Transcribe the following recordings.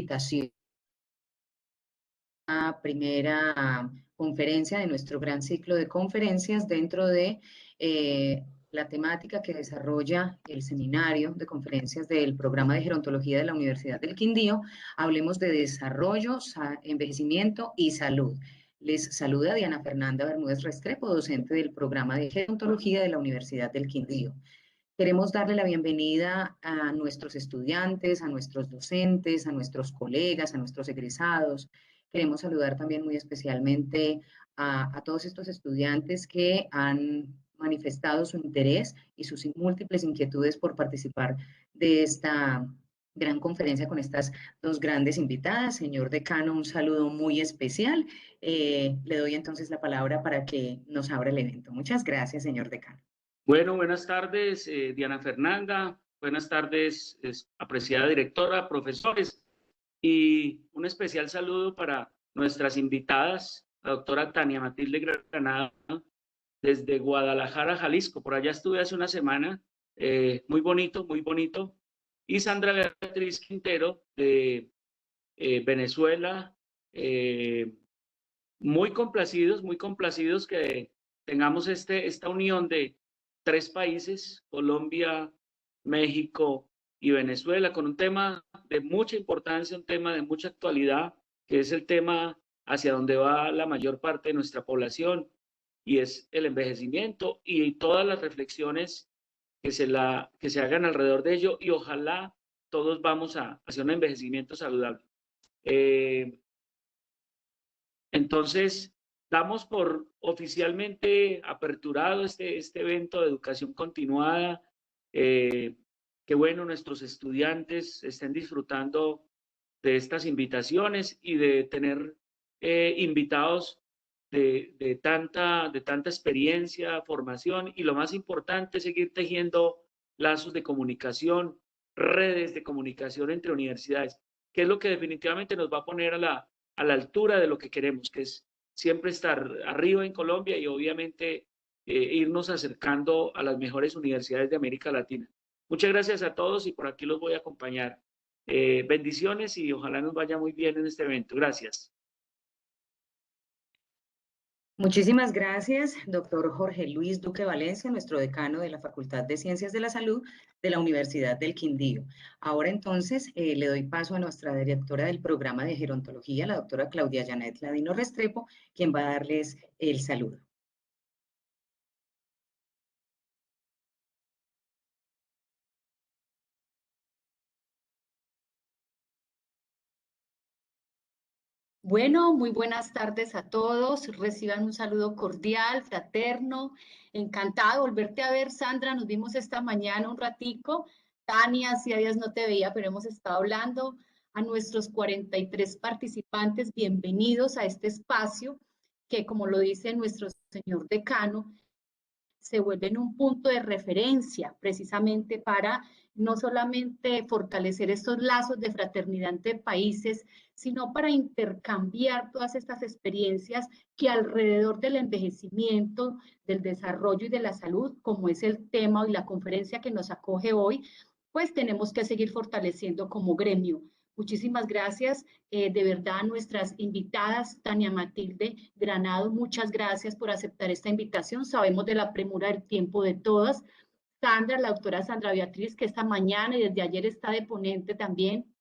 invitación a la primera conferencia de nuestro gran ciclo de conferencias dentro de la temática que desarrolla el seminario de conferencias del programa de gerontología de la Universidad del Quindío. Hablemos de desarrollo, envejecimiento y salud. Les saluda Diana Fernanda Bermúdez Restrepo, docente del programa de gerontología de la Universidad del Quindío. Queremos darle la bienvenida a nuestros estudiantes, a nuestros docentes, a nuestros colegas, a nuestros egresados. Queremos saludar también muy especialmente a todos estos estudiantes que han manifestado su interés y sus múltiples inquietudes por participar de esta gran conferencia con estas dos grandes invitadas. Señor decano, un saludo muy especial. Le doy entonces la palabra para que nos abra el evento. Muchas gracias, señor decano. Bueno, buenas tardes, Diana Fernanda. Buenas tardes, apreciada directora, profesores. Y un especial saludo para nuestras invitadas, la doctora Tania Matilde Granado, desde Guadalajara, Jalisco. Por allá estuve hace una semana. Muy bonito, muy bonito. Y Sandra Beatriz Quintero, de Venezuela. Muy complacidos que tengamos esta unión de tres países, Colombia, México y Venezuela, con un tema de mucha importancia, un tema de mucha actualidad, que es el tema hacia donde va la mayor parte de nuestra población, y es el envejecimiento y todas las reflexiones que se hagan alrededor de ello, y ojalá todos vamos hacia un envejecimiento saludable. Entonces, damos por oficialmente aperturado este evento de educación continuada. Qué bueno, nuestros estudiantes estén disfrutando de estas invitaciones y de tener invitados de tanta experiencia, formación, y lo más importante, seguir tejiendo lazos de comunicación, redes de comunicación entre universidades, que es lo que definitivamente nos va a poner a la altura de lo que queremos, que es siempre estar arriba en Colombia y obviamente irnos acercando a las mejores universidades de América Latina. Muchas gracias a todos y por aquí los voy a acompañar. Bendiciones y ojalá nos vaya muy bien en este evento. Gracias. Muchísimas gracias, doctor Jorge Luis Duque Valencia, nuestro decano de la Facultad de Ciencias de la Salud de la Universidad del Quindío. Ahora entonces le doy paso a nuestra directora del programa de gerontología, la doctora Claudia Janet Ladino Restrepo, quien va a darles el saludo. Bueno, muy buenas tardes a todos. Reciban un saludo cordial, fraterno. Encantada de volverte a ver, Sandra. Nos vimos esta mañana un ratico. Tania, hacía días no te veía, pero hemos estado hablando. A nuestros 43 participantes, bienvenidos a este espacio que, como lo dice nuestro señor decano, se vuelven un punto de referencia precisamente para no solamente fortalecer estos lazos de fraternidad entre países, sino para intercambiar todas estas experiencias que alrededor del envejecimiento, del desarrollo y de la salud, como es el tema y la conferencia que nos acoge hoy, pues tenemos que seguir fortaleciendo como gremio. Muchísimas gracias, de verdad, a nuestras invitadas, Tania Matilde Granado, muchas gracias por aceptar esta invitación. Sabemos de la premura del tiempo de todas. Sandra, la doctora Sandra Beatriz, que esta mañana y desde ayer está de ponente también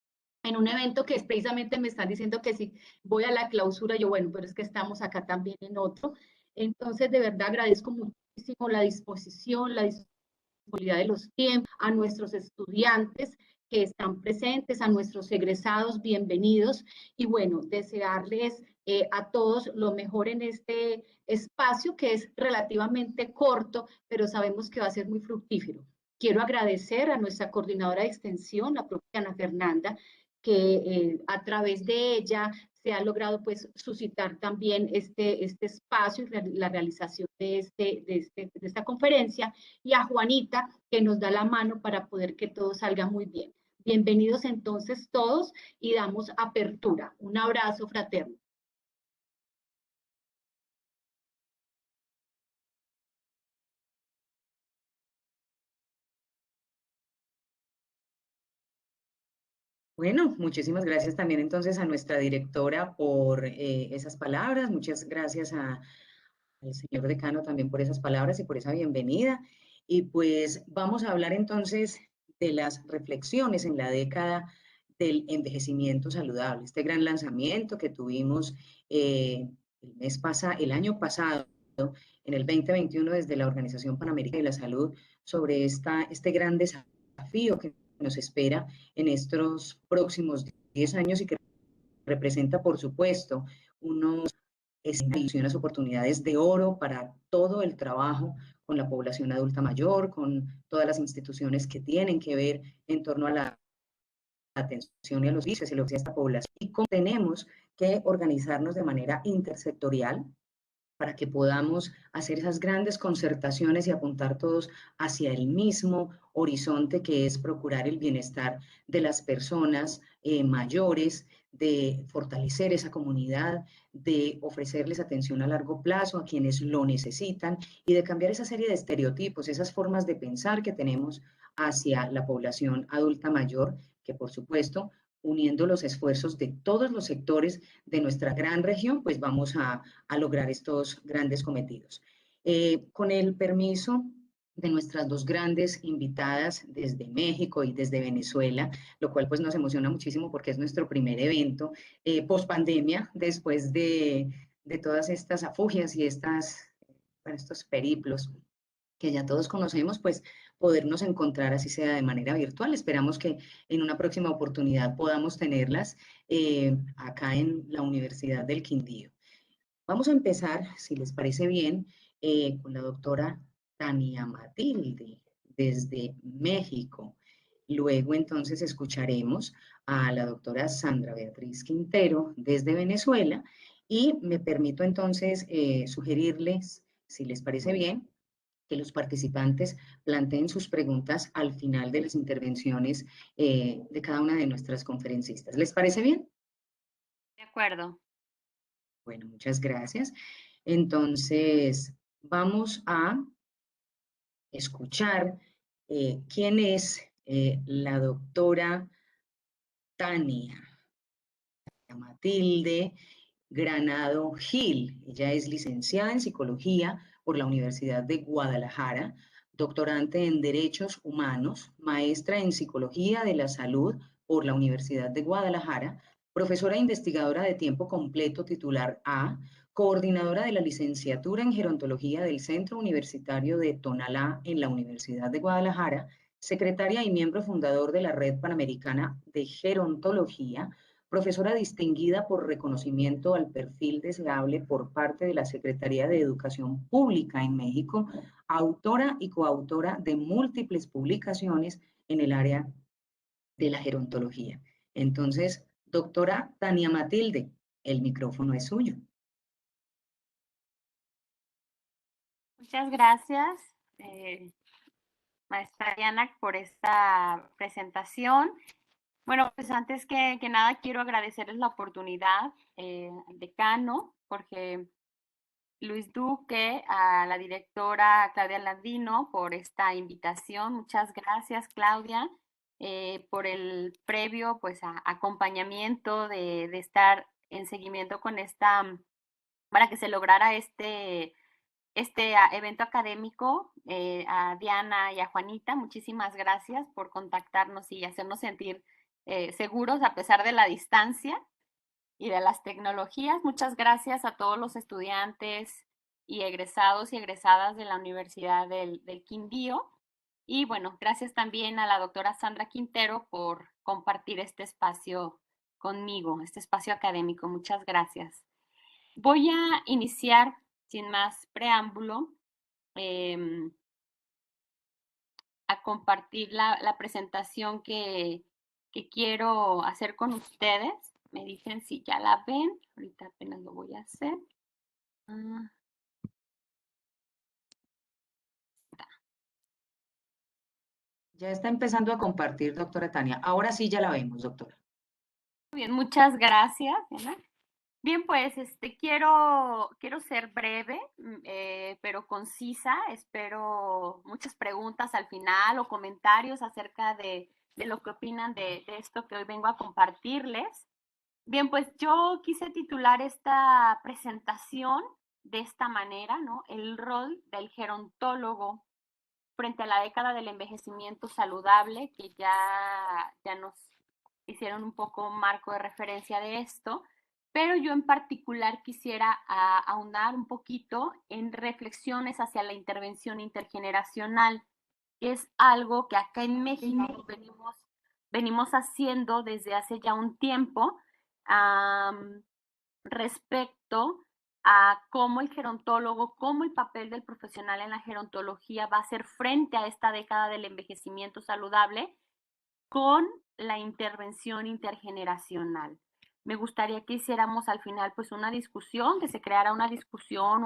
en un evento que es precisamente me están diciendo que si voy a la clausura, yo bueno, pero es que estamos acá también en otro. Entonces, de verdad agradezco muchísimo la disposición, la disponibilidad de los tiempos, a nuestros estudiantes que están presentes, a nuestros egresados, bienvenidos, y bueno, desearles a todos lo mejor en este espacio que es relativamente corto, pero sabemos que va a ser muy fructífero. Quiero agradecer a nuestra coordinadora de extensión, la propia Ana Fernanda, que a través de ella se ha logrado pues suscitar también este espacio y la realización de esta conferencia, y a Juanita, que nos da la mano para poder que todo salga muy bien. Bienvenidos entonces todos y damos apertura. Un abrazo fraterno. Bueno, muchísimas gracias también entonces a nuestra directora por esas palabras. Muchas gracias al señor decano también por esas palabras y por esa bienvenida. Y pues vamos a hablar entonces de las reflexiones en la década del envejecimiento saludable, este gran lanzamiento que tuvimos el año pasado, en el 2021, desde la Organización Panamericana de la Salud, sobre este gran desafío que nos espera en estos próximos 10 años y que representa, por supuesto, unos escenarios y unas oportunidades de oro para todo el trabajo con la población adulta mayor, con todas las instituciones que tienen que ver en torno a la atención y a los servicios y a esta población. Y cómo tenemos que organizarnos de manera intersectorial para que podamos hacer esas grandes concertaciones y apuntar todos hacia el mismo horizonte, que es procurar el bienestar de las personas mayores, de fortalecer esa comunidad, de ofrecerles atención a largo plazo a quienes lo necesitan y de cambiar esa serie de estereotipos, esas formas de pensar que tenemos hacia la población adulta mayor, que por supuesto, uniendo los esfuerzos de todos los sectores de nuestra gran región, pues vamos a lograr estos grandes cometidos. Con el permiso de nuestras dos grandes invitadas desde México y desde Venezuela, lo cual pues nos emociona muchísimo porque es nuestro primer evento post pandemia, después de todas estas afugias y estos periplos que ya todos conocemos, pues podernos encontrar así sea de manera virtual. Esperamos que en una próxima oportunidad podamos tenerlas acá en la Universidad del Quindío. Vamos a empezar, si les parece bien, con la doctora Tania Matilde desde México. Luego entonces escucharemos a la doctora Sandra Beatriz Quintero desde Venezuela y me permito entonces sugerirles, si les parece bien, que los participantes planteen sus preguntas al final de las intervenciones de cada una de nuestras conferencistas. ¿Les parece bien? De acuerdo. Bueno, muchas gracias. Entonces, vamos a escuchar quién es la doctora Tania Matilde Granado Gil. Ella es licenciada en psicología por la Universidad de Guadalajara, doctorante en Derechos Humanos, maestra en Psicología de la Salud por la Universidad de Guadalajara, profesora e investigadora de tiempo completo titular A, coordinadora de la licenciatura en Gerontología del Centro Universitario de Tonalá en la Universidad de Guadalajara, secretaria y miembro fundador de la Red Panamericana de Gerontología, profesora distinguida por reconocimiento al perfil deseable por parte de la Secretaría de Educación Pública en México, autora y coautora de múltiples publicaciones en el área de la gerontología. Entonces, doctora Tania Matilde, el micrófono es suyo. Muchas gracias, maestra Diana, por esta presentación. Bueno, pues antes que nada quiero agradecerles la oportunidad al decano Jorge Luis Duque, a la directora Claudia Landino por esta invitación. Muchas gracias, Claudia, por el previo pues acompañamiento de estar en seguimiento con para que se lograra este evento académico. A Diana y a Juanita, muchísimas gracias por contactarnos y hacernos sentir seguros a pesar de la distancia y de las tecnologías. Muchas gracias a todos los estudiantes y egresados y egresadas de la Universidad del Quindío. Y bueno, gracias también a la doctora Sandra Quintero por compartir este espacio conmigo, este espacio académico. Muchas gracias. Voy a iniciar sin más preámbulo a compartir la presentación que quiero hacer con ustedes. Me dicen si ya la ven. Ahorita apenas lo voy a hacer. Ya está empezando a compartir, doctora Tania. Ahora sí ya la vemos, doctora. Muy bien, muchas gracias, Ana. Bien, pues quiero ser breve, pero concisa. Espero muchas preguntas al final o comentarios acerca de de lo que opinan de esto que hoy vengo a compartirles. Bien, pues yo quise titular esta presentación de esta manera, ¿no? El rol del gerontólogo frente a la década del envejecimiento saludable, que ya nos hicieron un poco marco de referencia de esto, pero yo en particular quisiera ahondar un poquito en reflexiones hacia la intervención intergeneracional, que es algo que acá en México venimos haciendo desde hace ya un tiempo, respecto a cómo el gerontólogo, cómo el papel del profesional en la gerontología va a ser frente a esta década del envejecimiento saludable con la intervención intergeneracional. Me gustaría que hiciéramos al final pues una discusión, que se creara una discusión,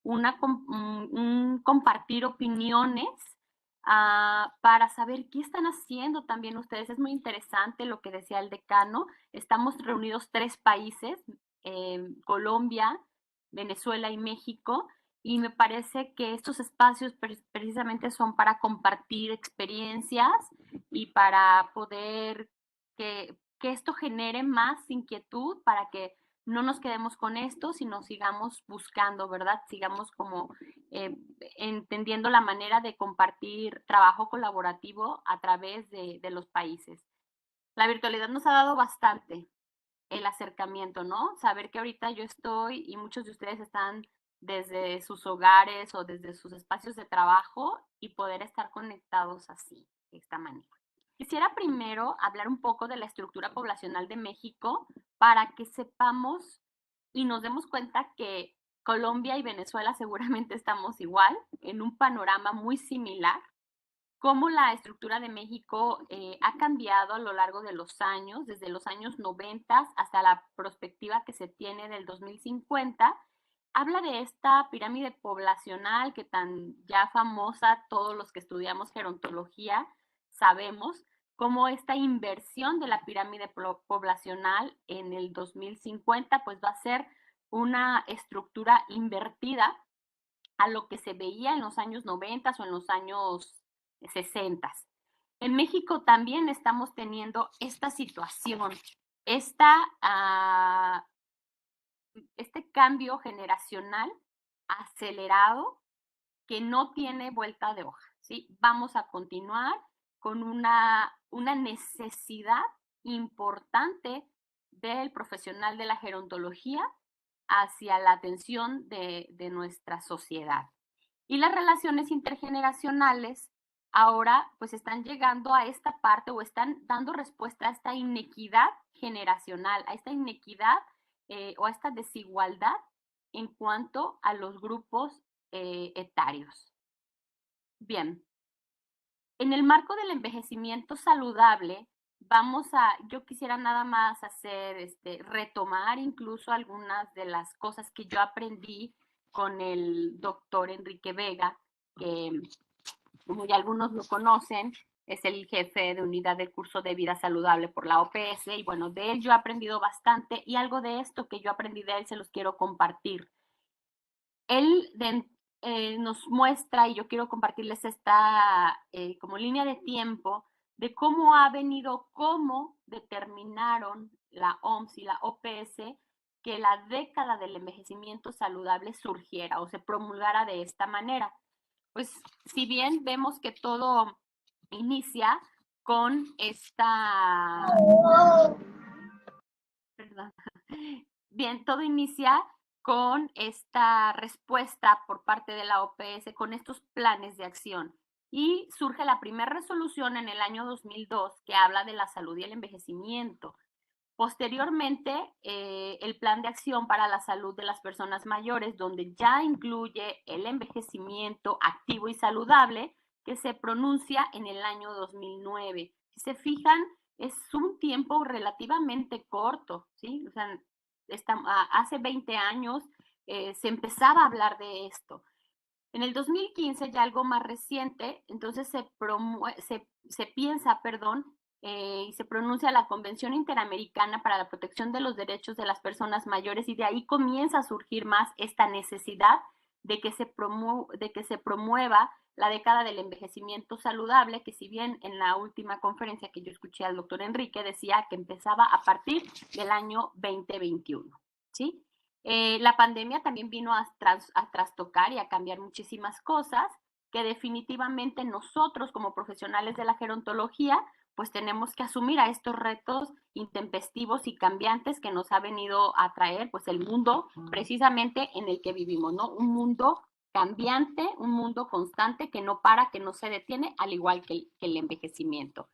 un compartir opiniones para saber qué están haciendo también ustedes. Es muy interesante lo que decía el decano. Estamos reunidos 3 países, Colombia, Venezuela y México, y me parece que estos espacios precisamente son para compartir experiencias y para poder que esto genere más inquietud, para que no nos quedemos con esto, sino sigamos buscando, ¿verdad? Sigamos como entendiendo la manera de compartir trabajo colaborativo a través de los países. La virtualidad nos ha dado bastante el acercamiento, ¿no? Saber que ahorita yo estoy y muchos de ustedes están desde sus hogares o desde sus espacios de trabajo y poder estar conectados así, de esta manera. Quisiera primero hablar un poco de la estructura poblacional de México para que sepamos y nos demos cuenta que Colombia y Venezuela seguramente estamos igual, en un panorama muy similar, cómo la estructura de México ha cambiado a lo largo de los años, desde los años 90 hasta la perspectiva que se tiene del 2050. Habla de esta pirámide poblacional que tan ya famosa, todos los que estudiamos gerontología sabemos, cómo esta inversión de la pirámide poblacional en el 2050 pues va a ser una estructura invertida a lo que se veía en los años 90 o en los años 60. En México también estamos teniendo esta situación, este cambio generacional acelerado que no tiene vuelta de hoja, ¿sí? Vamos a continuar con una necesidad importante del profesional de la gerontología hacia la atención de nuestra sociedad. Y las relaciones intergeneracionales ahora pues están llegando a esta parte o están dando respuesta a esta inequidad generacional, a esta inequidad o a esta desigualdad en cuanto a los grupos etarios. Bien, en el marco del envejecimiento saludable, yo quisiera nada más retomar incluso algunas de las cosas que yo aprendí con el doctor Enrique Vega, que como ya algunos lo conocen, es el jefe de unidad del curso de vida saludable por la OPS, y bueno, de él yo he aprendido bastante, y algo de esto que yo aprendí de él se los quiero compartir. Él nos muestra, y yo quiero compartirles esta como línea de tiempo, de cómo determinaron la OMS y la OPS que la década del envejecimiento saludable surgiera o se promulgara de esta manera. Pues si bien vemos que todo inicia con todo inicia con esta respuesta por parte de la OPS, con estos planes de acción. Y surge la primera resolución en el año 2002 que habla de la salud y el envejecimiento. Posteriormente, el plan de acción para la salud de las personas mayores, donde ya incluye el envejecimiento activo y saludable, que se pronuncia en el año 2009. Si se fijan, es un tiempo relativamente corto, ¿sí? O sea, hace 20 años se empezaba a hablar de esto. En el 2015, ya algo más reciente, entonces se piensa, y se pronuncia la Convención Interamericana para la Protección de los Derechos de las Personas Mayores, y de ahí comienza a surgir más esta necesidad de que se promueva la década del envejecimiento saludable, que si bien en la última conferencia que yo escuché al doctor Enrique decía que empezaba a partir del año 2021, ¿sí? La pandemia también vino a trastocar y a cambiar muchísimas cosas que definitivamente nosotros como profesionales de la gerontología pues tenemos que asumir a estos retos intempestivos y cambiantes que nos ha venido a traer pues el mundo precisamente en el que vivimos, ¿no? Un mundo cambiante, un mundo constante que no para, que no se detiene, al igual que el envejecimiento.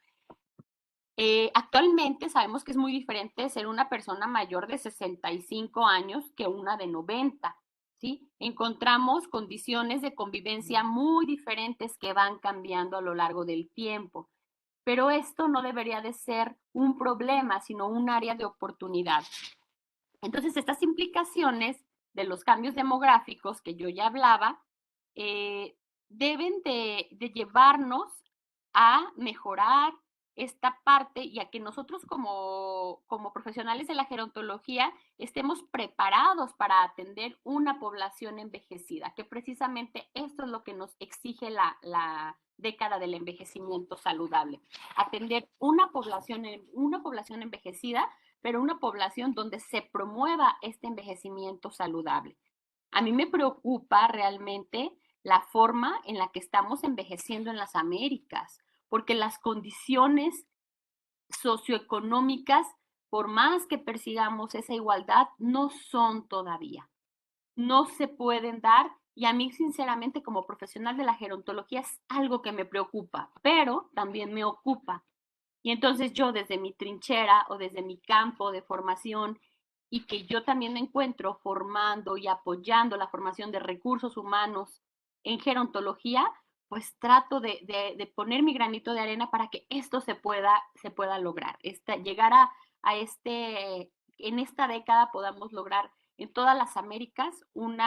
Actualmente sabemos que es muy diferente ser una persona mayor de 65 años que una de 90, ¿sí? Encontramos condiciones de convivencia muy diferentes que van cambiando a lo largo del tiempo. Pero esto no debería de ser un problema, sino un área de oportunidad. Entonces, estas implicaciones de los cambios demográficos que yo ya hablaba, deben de llevarnos a mejorar esta parte y a que nosotros como profesionales de la gerontología estemos preparados para atender una población envejecida, que precisamente esto es lo que nos exige la década del envejecimiento saludable. Atender una población envejecida, pero una población donde se promueva este envejecimiento saludable. A mí me preocupa realmente la forma en la que estamos envejeciendo en las Américas, porque las condiciones socioeconómicas, por más que persigamos esa igualdad, no son todavía. No se pueden dar y a mí sinceramente como profesional de la gerontología es algo que me preocupa, pero también me ocupa. Y entonces yo desde mi trinchera o desde mi campo de formación y que yo también me encuentro formando y apoyando la formación de recursos humanos en gerontología, pues trato de poner mi granito de arena para que esto se pueda lograr, llegar a en esta década podamos lograr en todas las Américas un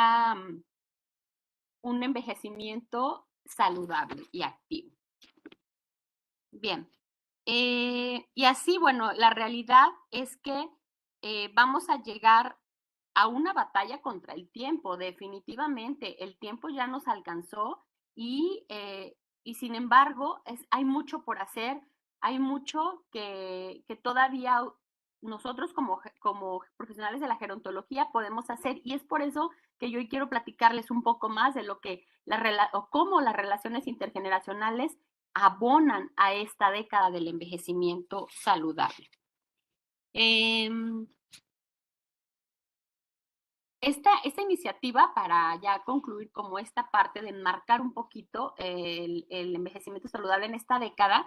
envejecimiento saludable y activo. Bien. Y así, bueno, la realidad es que vamos a llegar a una batalla contra el tiempo, definitivamente. El tiempo ya nos alcanzó y sin embargo hay mucho por hacer, hay mucho que todavía nosotros como profesionales de la gerontología podemos hacer y es por eso que yo hoy quiero platicarles un poco más de lo que cómo las relaciones intergeneracionales abonan a esta década del envejecimiento saludable. Esta iniciativa, para ya concluir como esta parte de enmarcar un poquito el envejecimiento saludable en esta década,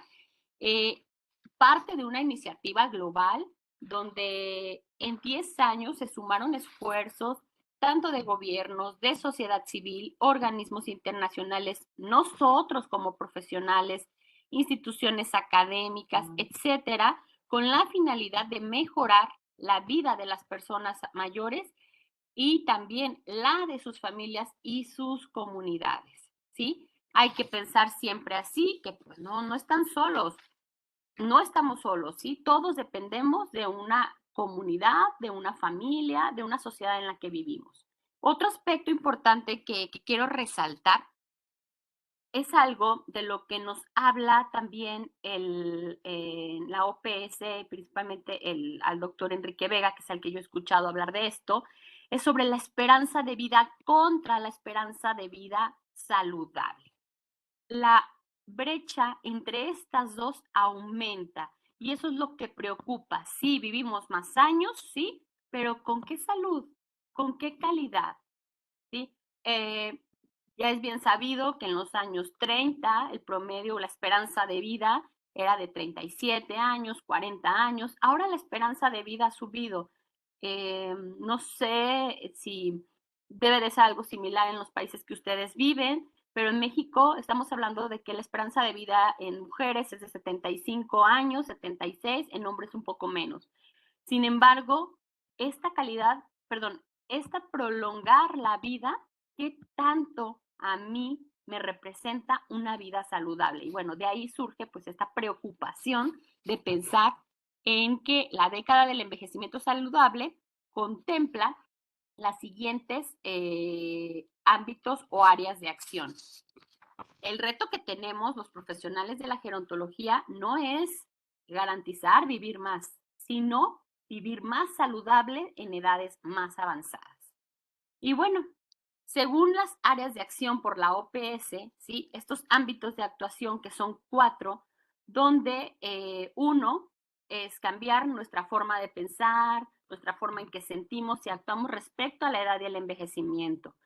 parte de una iniciativa global donde en 10 años se sumaron esfuerzos tanto de gobiernos, de sociedad civil, organismos internacionales, nosotros como profesionales, instituciones académicas, etcétera, con la finalidad de mejorar la vida de las personas mayores y también la de sus familias y sus comunidades, ¿sí? Hay que pensar siempre así, que pues no están solos, no estamos solos, ¿sí? Todos dependemos de una comunidad, de una familia, de una sociedad en la que vivimos. Otro aspecto importante que quiero resaltar es algo de lo que nos habla también la OPS, principalmente al doctor Enrique Vega, que es el que yo he escuchado hablar de esto, es sobre la esperanza de vida contra la esperanza de vida saludable. La brecha entre estas dos aumenta y eso es lo que preocupa. Sí, vivimos más años, sí, pero ¿con qué salud? ¿Con qué calidad? ¿Sí? Ya es bien sabido que en los años 30 el promedio, la esperanza de vida era de 37 años, 40 años. Ahora la esperanza de vida ha subido. No sé si debe de ser algo similar en los países que ustedes viven, pero en México estamos hablando de que la esperanza de vida en mujeres es de 75 años, 76, en hombres un poco menos. Sin embargo, esta prolongar la vida, ¿qué tanto a mí me representa una vida saludable? Y bueno, de ahí surge pues esta preocupación de pensar en que la década del envejecimiento saludable contempla las siguientes ámbitos o áreas de acción. el reto que tenemos los profesionales de la gerontología no es garantizar vivir más, sino vivir más saludable en edades más avanzadas. Y bueno, según las áreas de acción por la OPS, ¿sí? Estos ámbitos de actuación que son 4, donde uno es cambiar nuestra forma de pensar, nuestra forma en que sentimos y actuamos respecto a la edad y el envejecimiento.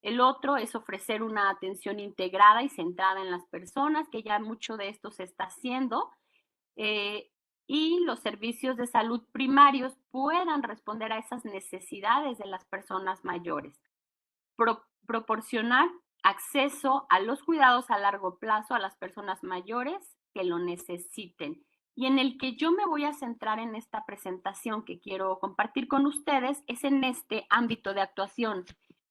El otro es ofrecer una atención integrada y centrada en las personas, que ya mucho de esto se está haciendo, y los servicios de salud primarios puedan responder a esas necesidades de las personas mayores. Proporcionar acceso a los cuidados a largo plazo a las personas mayores que lo necesiten. Y en el que yo me voy a centrar en esta presentación que quiero compartir con ustedes es en este ámbito de actuación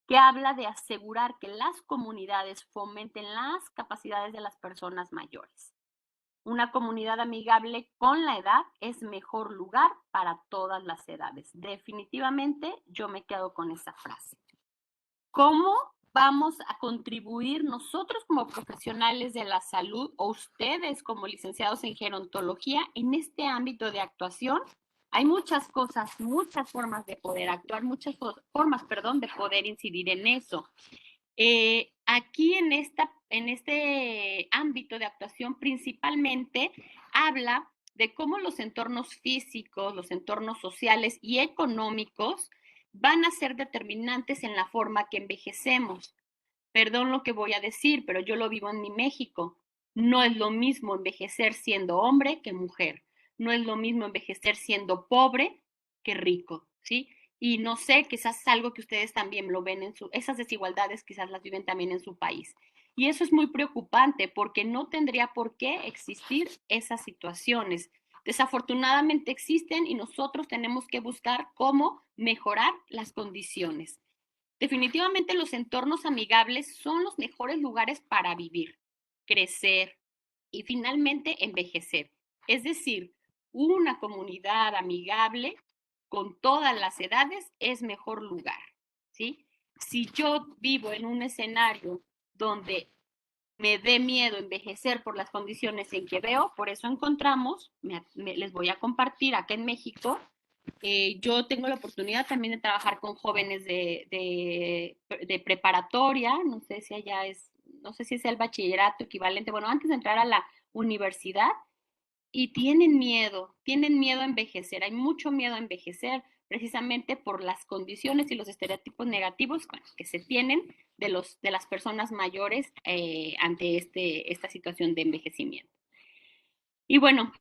que habla de asegurar que las comunidades fomenten las capacidades de las personas mayores. Una comunidad amigable con la edad es mejor lugar para todas las edades. Definitivamente yo me quedo con esa frase. ¿Cómo vamos a contribuir nosotros como profesionales de la salud o ustedes como licenciados en gerontología en este ámbito de actuación? Hay muchas cosas, muchas formas de poder actuar, muchas formas, de poder incidir en eso. Aquí en este ámbito de actuación principalmente habla de cómo los entornos físicos, los entornos sociales y económicos van a ser determinantes en la forma que envejecemos. Perdón lo que voy a decir, pero yo lo vivo en mi México. No es lo mismo envejecer siendo hombre que mujer. No es lo mismo envejecer siendo pobre que rico, ¿sí? Y no sé, quizás es algo que ustedes también lo ven esas desigualdades quizás las viven también en su país. Y eso es muy preocupante porque no tendría por qué existir esas situaciones. Desafortunadamente existen y nosotros tenemos que buscar cómo mejorar las condiciones. Definitivamente los entornos amigables son los mejores lugares para vivir, crecer y finalmente envejecer. Es decir, una comunidad amigable con todas las edades es mejor lugar, ¿sí? Si yo vivo en un escenario donde me dé miedo envejecer por las condiciones en que veo, por eso encontramos, les voy a compartir acá en México, yo tengo la oportunidad también de trabajar con jóvenes de preparatoria, no sé si es el bachillerato equivalente, bueno, antes de entrar a la universidad, y tienen miedo a envejecer, hay mucho miedo a envejecer precisamente por las condiciones y los estereotipos negativos que se tienen de las personas mayores ante esta situación de envejecimiento. Y bueno,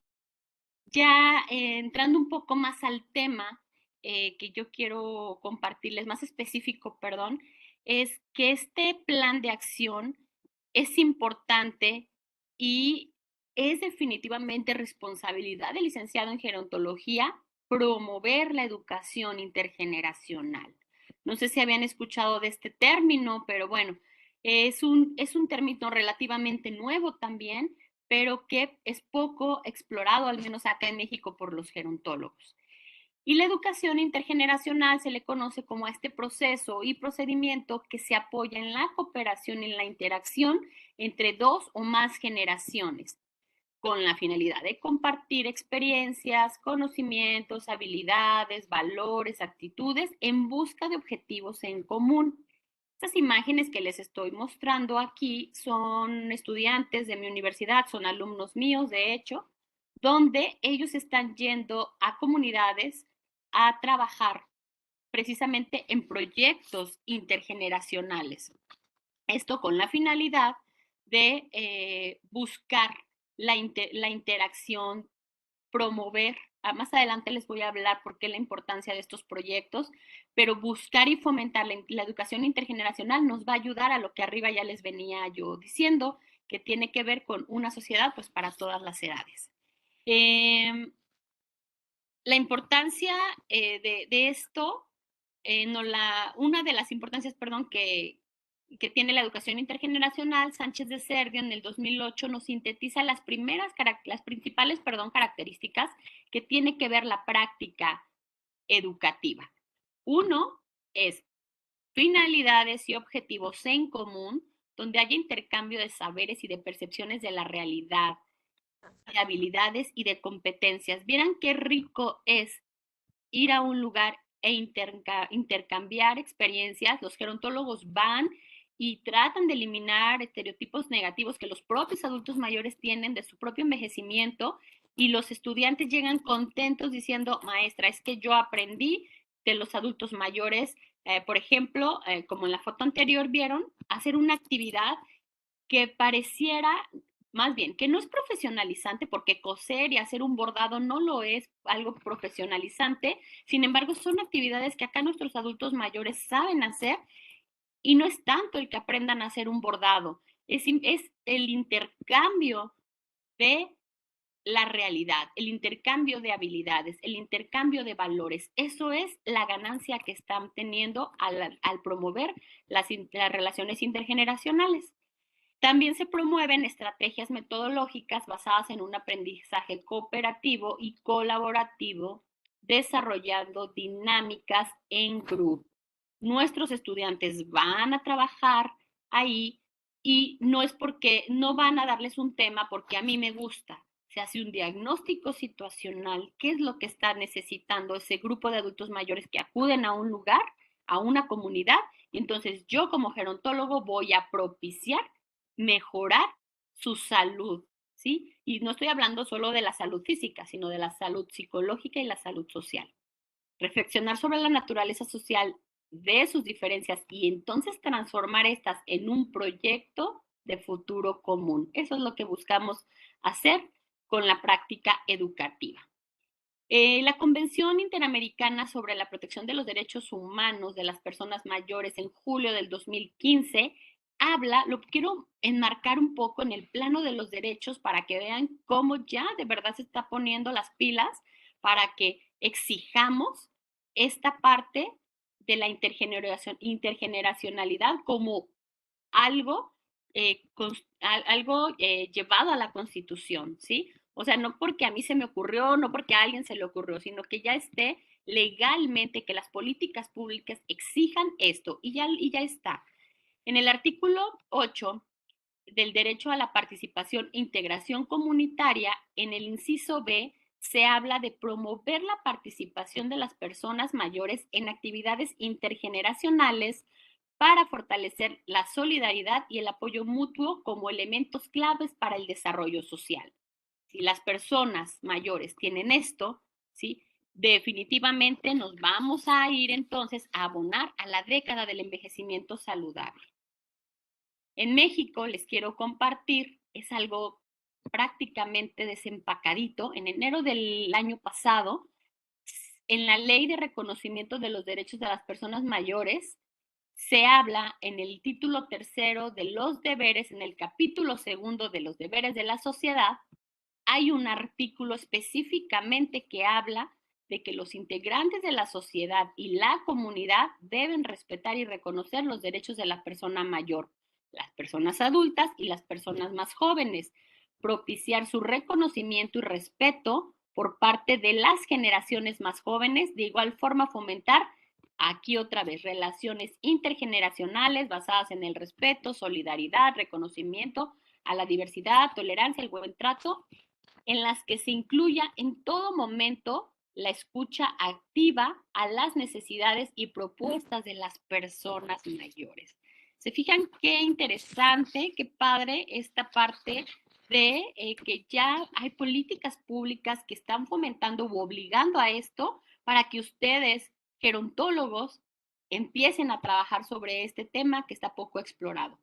ya entrando un poco más al tema que yo quiero compartirles, más específico, perdón, es que este plan de acción es importante y es definitivamente responsabilidad del licenciado en gerontología promover la educación intergeneracional. No sé si habían escuchado de este término, pero bueno, es un término relativamente nuevo también, pero que es poco explorado, al menos acá en México, por los gerontólogos. Y la educación intergeneracional se le conoce como a este proceso y procedimiento que se apoya en la cooperación y en la interacción entre 2 o más generaciones, con la finalidad de compartir experiencias, conocimientos, habilidades, valores, actitudes en busca de objetivos en común. Estas imágenes que les estoy mostrando aquí son estudiantes de mi universidad, son alumnos míos, de hecho, donde ellos están yendo a comunidades a trabajar precisamente en proyectos intergeneracionales. Esto con la finalidad de buscar la interacción, promover. Más adelante les voy a hablar por qué la importancia de estos proyectos, pero buscar y fomentar la educación intergeneracional nos va a ayudar a lo que arriba ya les venía yo diciendo, que tiene que ver con una sociedad pues para todas las edades. La importancia de esto, una de las importancias, que tiene la educación intergeneracional, Sánchez de Serdio en el 2008 nos sintetiza las principales características que tiene que ver la práctica educativa. Uno es finalidades y objetivos en común, donde haya intercambio de saberes y de percepciones de la realidad, de habilidades y de competencias. Vieran qué rico es ir a un lugar e intercambiar experiencias. Los gerontólogos van y tratan de eliminar estereotipos negativos que los propios adultos mayores tienen de su propio envejecimiento, y los estudiantes llegan contentos diciendo, maestra, es que yo aprendí de los adultos mayores, por ejemplo, como en la foto anterior vieron, hacer una actividad que pareciera, más bien, que no es profesionalizante, porque coser y hacer un bordado no lo es algo profesionalizante. Sin embargo, son actividades que acá nuestros adultos mayores saben hacer, y no es tanto el que aprendan a hacer un bordado, es el intercambio de la realidad, el intercambio de habilidades, el intercambio de valores. Eso es la ganancia que están teniendo al promover las relaciones intergeneracionales. También se promueven estrategias metodológicas basadas en un aprendizaje cooperativo y colaborativo, desarrollando dinámicas en grupo. Nuestros estudiantes van a trabajar ahí, y no es porque no van a darles un tema porque a mí me gusta. Se hace un diagnóstico situacional, qué es lo que está necesitando ese grupo de adultos mayores que acuden a un lugar, a una comunidad, y entonces yo como gerontólogo voy a propiciar mejorar su salud, ¿sí? Y no estoy hablando solo de la salud física, sino de la salud psicológica y la salud social. Reflexionar sobre la naturaleza social de sus diferencias y entonces transformar estas en un proyecto de futuro común. Eso es lo que buscamos hacer con la práctica educativa. La Convención Interamericana sobre la Protección de los Derechos Humanos de las Personas Mayores en julio del 2015 habla, lo quiero enmarcar un poco en el plano de los derechos para que vean cómo ya de verdad se está poniendo las pilas para que exijamos esta parte de la intergeneracionalidad como algo, llevado a la Constitución, ¿sí? O sea, no porque a mí se me ocurrió, no porque a alguien se le ocurrió, sino que ya esté legalmente, que las políticas públicas exijan esto, y ya está. En el artículo 8 del derecho a la participación e integración comunitaria, en el inciso B, se habla de promover la participación de las personas mayores en actividades intergeneracionales para fortalecer la solidaridad y el apoyo mutuo como elementos claves para el desarrollo social. Si las personas mayores tienen esto, ¿sí?, definitivamente nos vamos a ir entonces a abonar a la década del envejecimiento saludable. En México, les quiero compartir, es algo prácticamente desempacadito. En enero del año pasado, en la Ley de Reconocimiento de los Derechos de las Personas Mayores, se habla en el título tercero de los deberes, en el capítulo segundo de los deberes de la sociedad, hay un artículo específicamente que habla de que los integrantes de la sociedad y la comunidad deben respetar y reconocer los derechos de la persona mayor, las personas adultas y las personas más jóvenes, propiciar su reconocimiento y respeto por parte de las generaciones más jóvenes, de igual forma fomentar, aquí otra vez, relaciones intergeneracionales basadas en el respeto, solidaridad, reconocimiento a la diversidad, tolerancia, el buen trato, en las que se incluya en todo momento la escucha activa a las necesidades y propuestas de las personas mayores. ¿Se fijan qué interesante, qué padre esta parte de que ya hay políticas públicas que están fomentando u obligando a esto para que ustedes, gerontólogos, empiecen a trabajar sobre este tema que está poco explorado?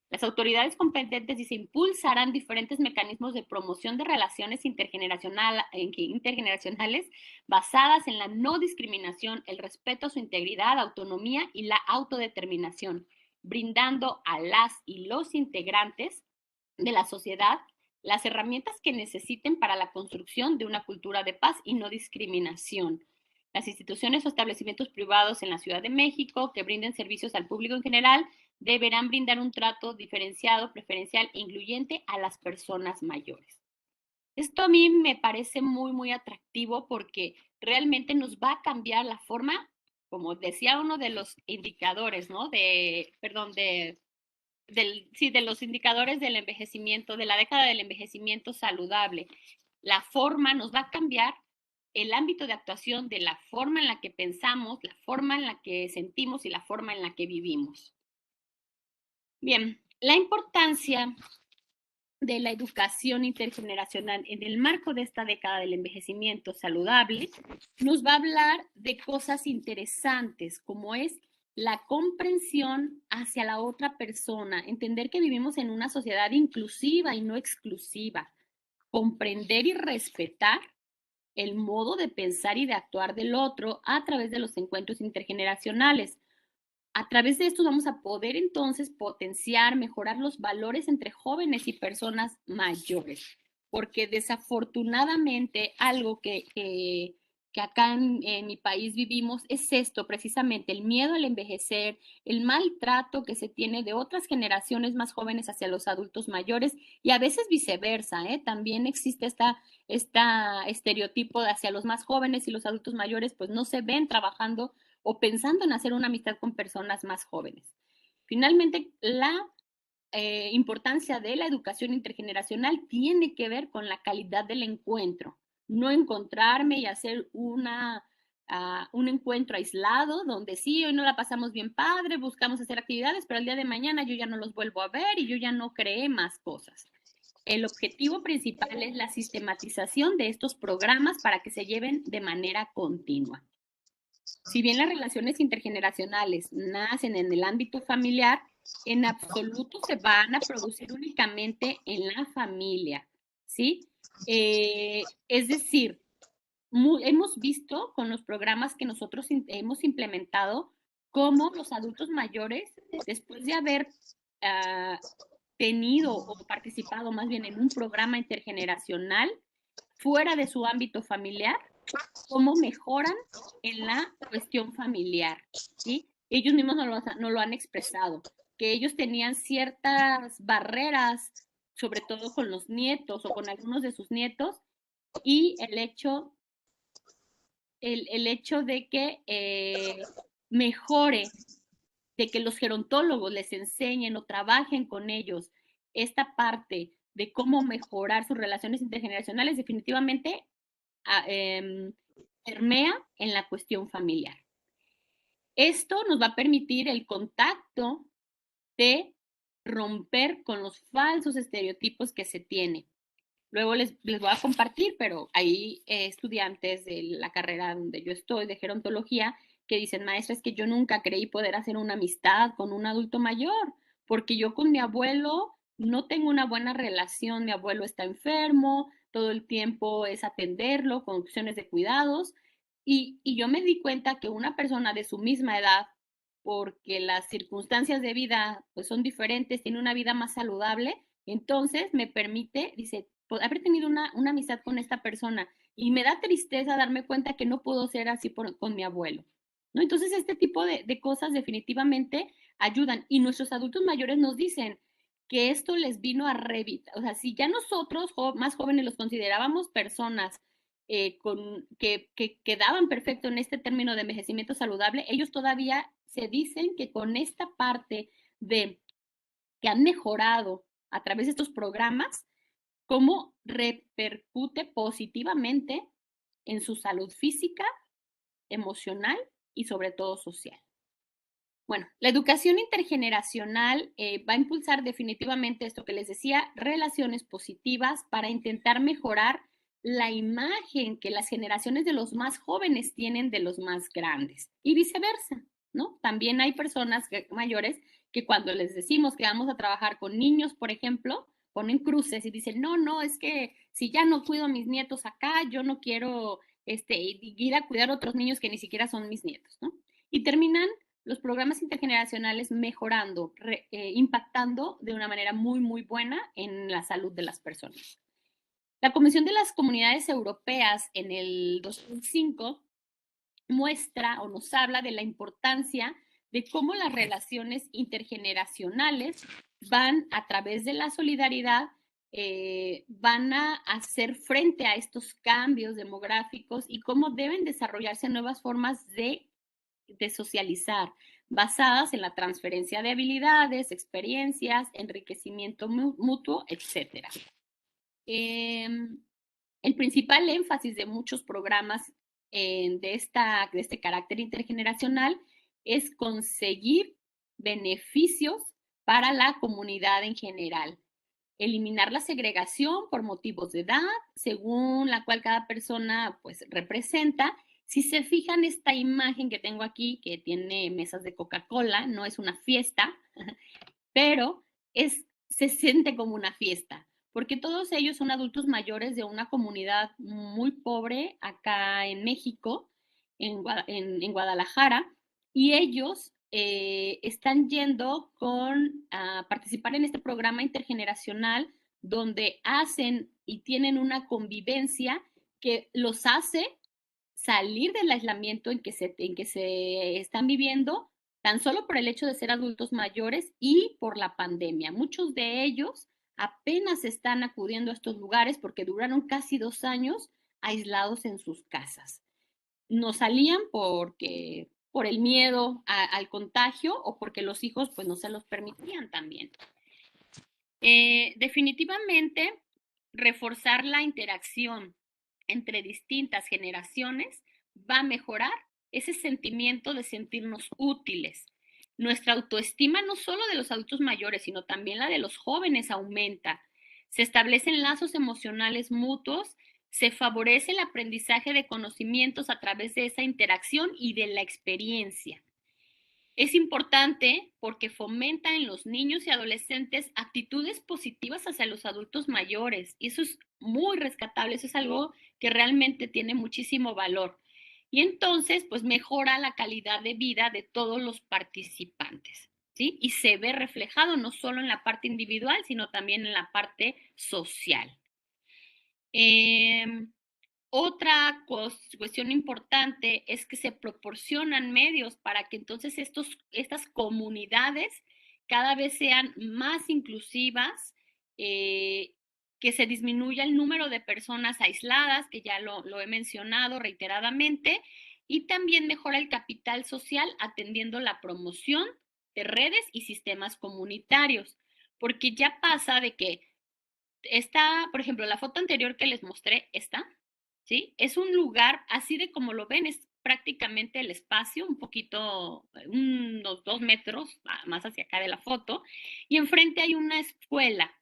Las autoridades competentes se impulsarán diferentes mecanismos de promoción de relaciones intergeneracionales basadas en la no discriminación, el respeto a su integridad, autonomía y la autodeterminación, brindando a las y los integrantes de la sociedad las herramientas que necesiten para la construcción de una cultura de paz y no discriminación. Las instituciones o establecimientos privados en la Ciudad de México que brinden servicios al público en general deberán brindar un trato diferenciado, preferencial e incluyente a las personas mayores. Esto a mí me parece muy, muy atractivo porque realmente nos va a cambiar la forma, como decía uno de los indicadores, ¿no? de los indicadores del envejecimiento, de la década del envejecimiento saludable. La forma nos va a cambiar el ámbito de actuación de la forma en la que pensamos, la forma en la que sentimos y la forma en la que vivimos. Bien, la importancia de la educación intergeneracional en el marco de esta década del envejecimiento saludable nos va a hablar de cosas interesantes como es la comprensión hacia la otra persona, entender que vivimos en una sociedad inclusiva y no exclusiva, comprender y respetar el modo de pensar y de actuar del otro a través de los encuentros intergeneracionales. A través de esto vamos a poder entonces potenciar, mejorar los valores entre jóvenes y personas mayores, porque desafortunadamente algo que acá en mi país vivimos es esto, precisamente el miedo al envejecer, el maltrato que se tiene de otras generaciones más jóvenes hacia los adultos mayores y a veces viceversa, ¿eh? También existe esta estereotipo hacia los más jóvenes y los adultos mayores pues no se ven trabajando o pensando en hacer una amistad con personas más jóvenes. Finalmente, la importancia de la educación intergeneracional tiene que ver con la calidad del encuentro. No encontrarme y hacer un encuentro aislado donde sí, hoy no la pasamos bien padre, buscamos hacer actividades, pero el día de mañana yo ya no los vuelvo a ver y yo ya no creé más cosas. El objetivo principal es la sistematización de estos programas para que se lleven de manera continua. Si bien las relaciones intergeneracionales nacen en el ámbito familiar, en absoluto se van a producir únicamente en la familia, ¿sí? Es decir, hemos visto con los programas que nosotros hemos implementado cómo los adultos mayores, después de haber tenido o participado más bien en un programa intergeneracional fuera de su ámbito familiar, cómo mejoran en la cuestión familiar, ¿sí? Ellos mismos no lo han expresado, que ellos tenían ciertas barreras, sobre todo con los nietos o con algunos de sus nietos, y el hecho de que mejore, de que los gerontólogos les enseñen o trabajen con ellos esta parte de cómo mejorar sus relaciones intergeneracionales, definitivamente permea en la cuestión familiar. Esto nos va a permitir el contacto de romper con los falsos estereotipos que se tiene. Luego les voy a compartir, pero hay estudiantes de la carrera donde yo estoy, de gerontología, que dicen, maestra, es que yo nunca creí poder hacer una amistad con un adulto mayor, porque yo con mi abuelo no tengo una buena relación, mi abuelo está enfermo, todo el tiempo es atenderlo con opciones de cuidados, y yo me di cuenta que una persona de su misma edad, porque las circunstancias de vida pues son diferentes, tiene una vida más saludable, entonces me permite, dice, haber tenido una amistad con esta persona y me da tristeza darme cuenta que no puedo ser así con mi abuelo, ¿no? Entonces este tipo de cosas definitivamente ayudan y nuestros adultos mayores nos dicen que esto les vino a revitar, o sea, si ya nosotros más jóvenes los considerábamos personas que quedaban perfecto en este término de envejecimiento saludable, ellos todavía se dicen que con esta parte de que han mejorado a través de estos programas, cómo repercute positivamente en su salud física, emocional y sobre todo social. Bueno, la educación intergeneracional va a impulsar definitivamente esto que les decía, relaciones positivas para intentar mejorar la imagen que las generaciones de los más jóvenes tienen de los más grandes y viceversa, ¿no? También hay personas mayores que cuando les decimos que vamos a trabajar con niños, por ejemplo, ponen cruces y dicen, no, es que si ya no cuido a mis nietos acá, yo no quiero ir a cuidar a otros niños que ni siquiera son mis nietos, ¿no? Y terminan los programas intergeneracionales mejorando, impactando de una manera muy, muy buena en la salud de las personas. La Convención de las Comunidades Europeas en el 2005 muestra o nos habla de la importancia de cómo las relaciones intergeneracionales van a través de la solidaridad, van a hacer frente a estos cambios demográficos y cómo deben desarrollarse nuevas formas de socializar, basadas en la transferencia de habilidades, experiencias, enriquecimiento mutuo, etc. El principal énfasis de muchos programas de este carácter intergeneracional es conseguir beneficios para la comunidad en general. Eliminar la segregación por motivos de edad, según la cual cada persona pues representa. Si se fijan, esta imagen que tengo aquí, que tiene mesas de Coca-Cola, no es una fiesta, pero se siente como una fiesta, porque todos ellos son adultos mayores de una comunidad muy pobre acá en México, en Guadalajara, y ellos están yendo a participar en este programa intergeneracional donde hacen y tienen una convivencia que los hace salir del aislamiento en que se están viviendo, tan solo por el hecho de ser adultos mayores y por la pandemia. Muchos de ellos apenas están acudiendo a estos lugares porque duraron casi 2 años aislados en sus casas. No salían por el miedo al contagio o porque los hijos pues no se los permitían también. Definitivamente, reforzar la interacción entre distintas generaciones va a mejorar ese sentimiento de sentirnos útiles. Nuestra autoestima, no solo de los adultos mayores, sino también la de los jóvenes, aumenta. Se establecen lazos emocionales mutuos, se favorece el aprendizaje de conocimientos a través de esa interacción y de la experiencia. Es importante porque fomenta en los niños y adolescentes actitudes positivas hacia los adultos mayores. Y eso es muy rescatable, eso es algo que realmente tiene muchísimo valor. Y entonces, pues mejora la calidad de vida de todos los participantes, ¿sí? Y se ve reflejado no solo en la parte individual, sino también en la parte social. Otra cuestión importante es que se proporcionan medios para que entonces estas comunidades cada vez sean más inclusivas, que se disminuya el número de personas aisladas, que ya lo he mencionado reiteradamente, y también mejora el capital social atendiendo la promoción de redes y sistemas comunitarios, porque ya pasa de que por ejemplo, la foto anterior que les mostré, ¿sí? Es un lugar, así de como lo ven, es prácticamente el espacio, un poquito, unos 2 metros más hacia acá de la foto, y enfrente hay una escuela.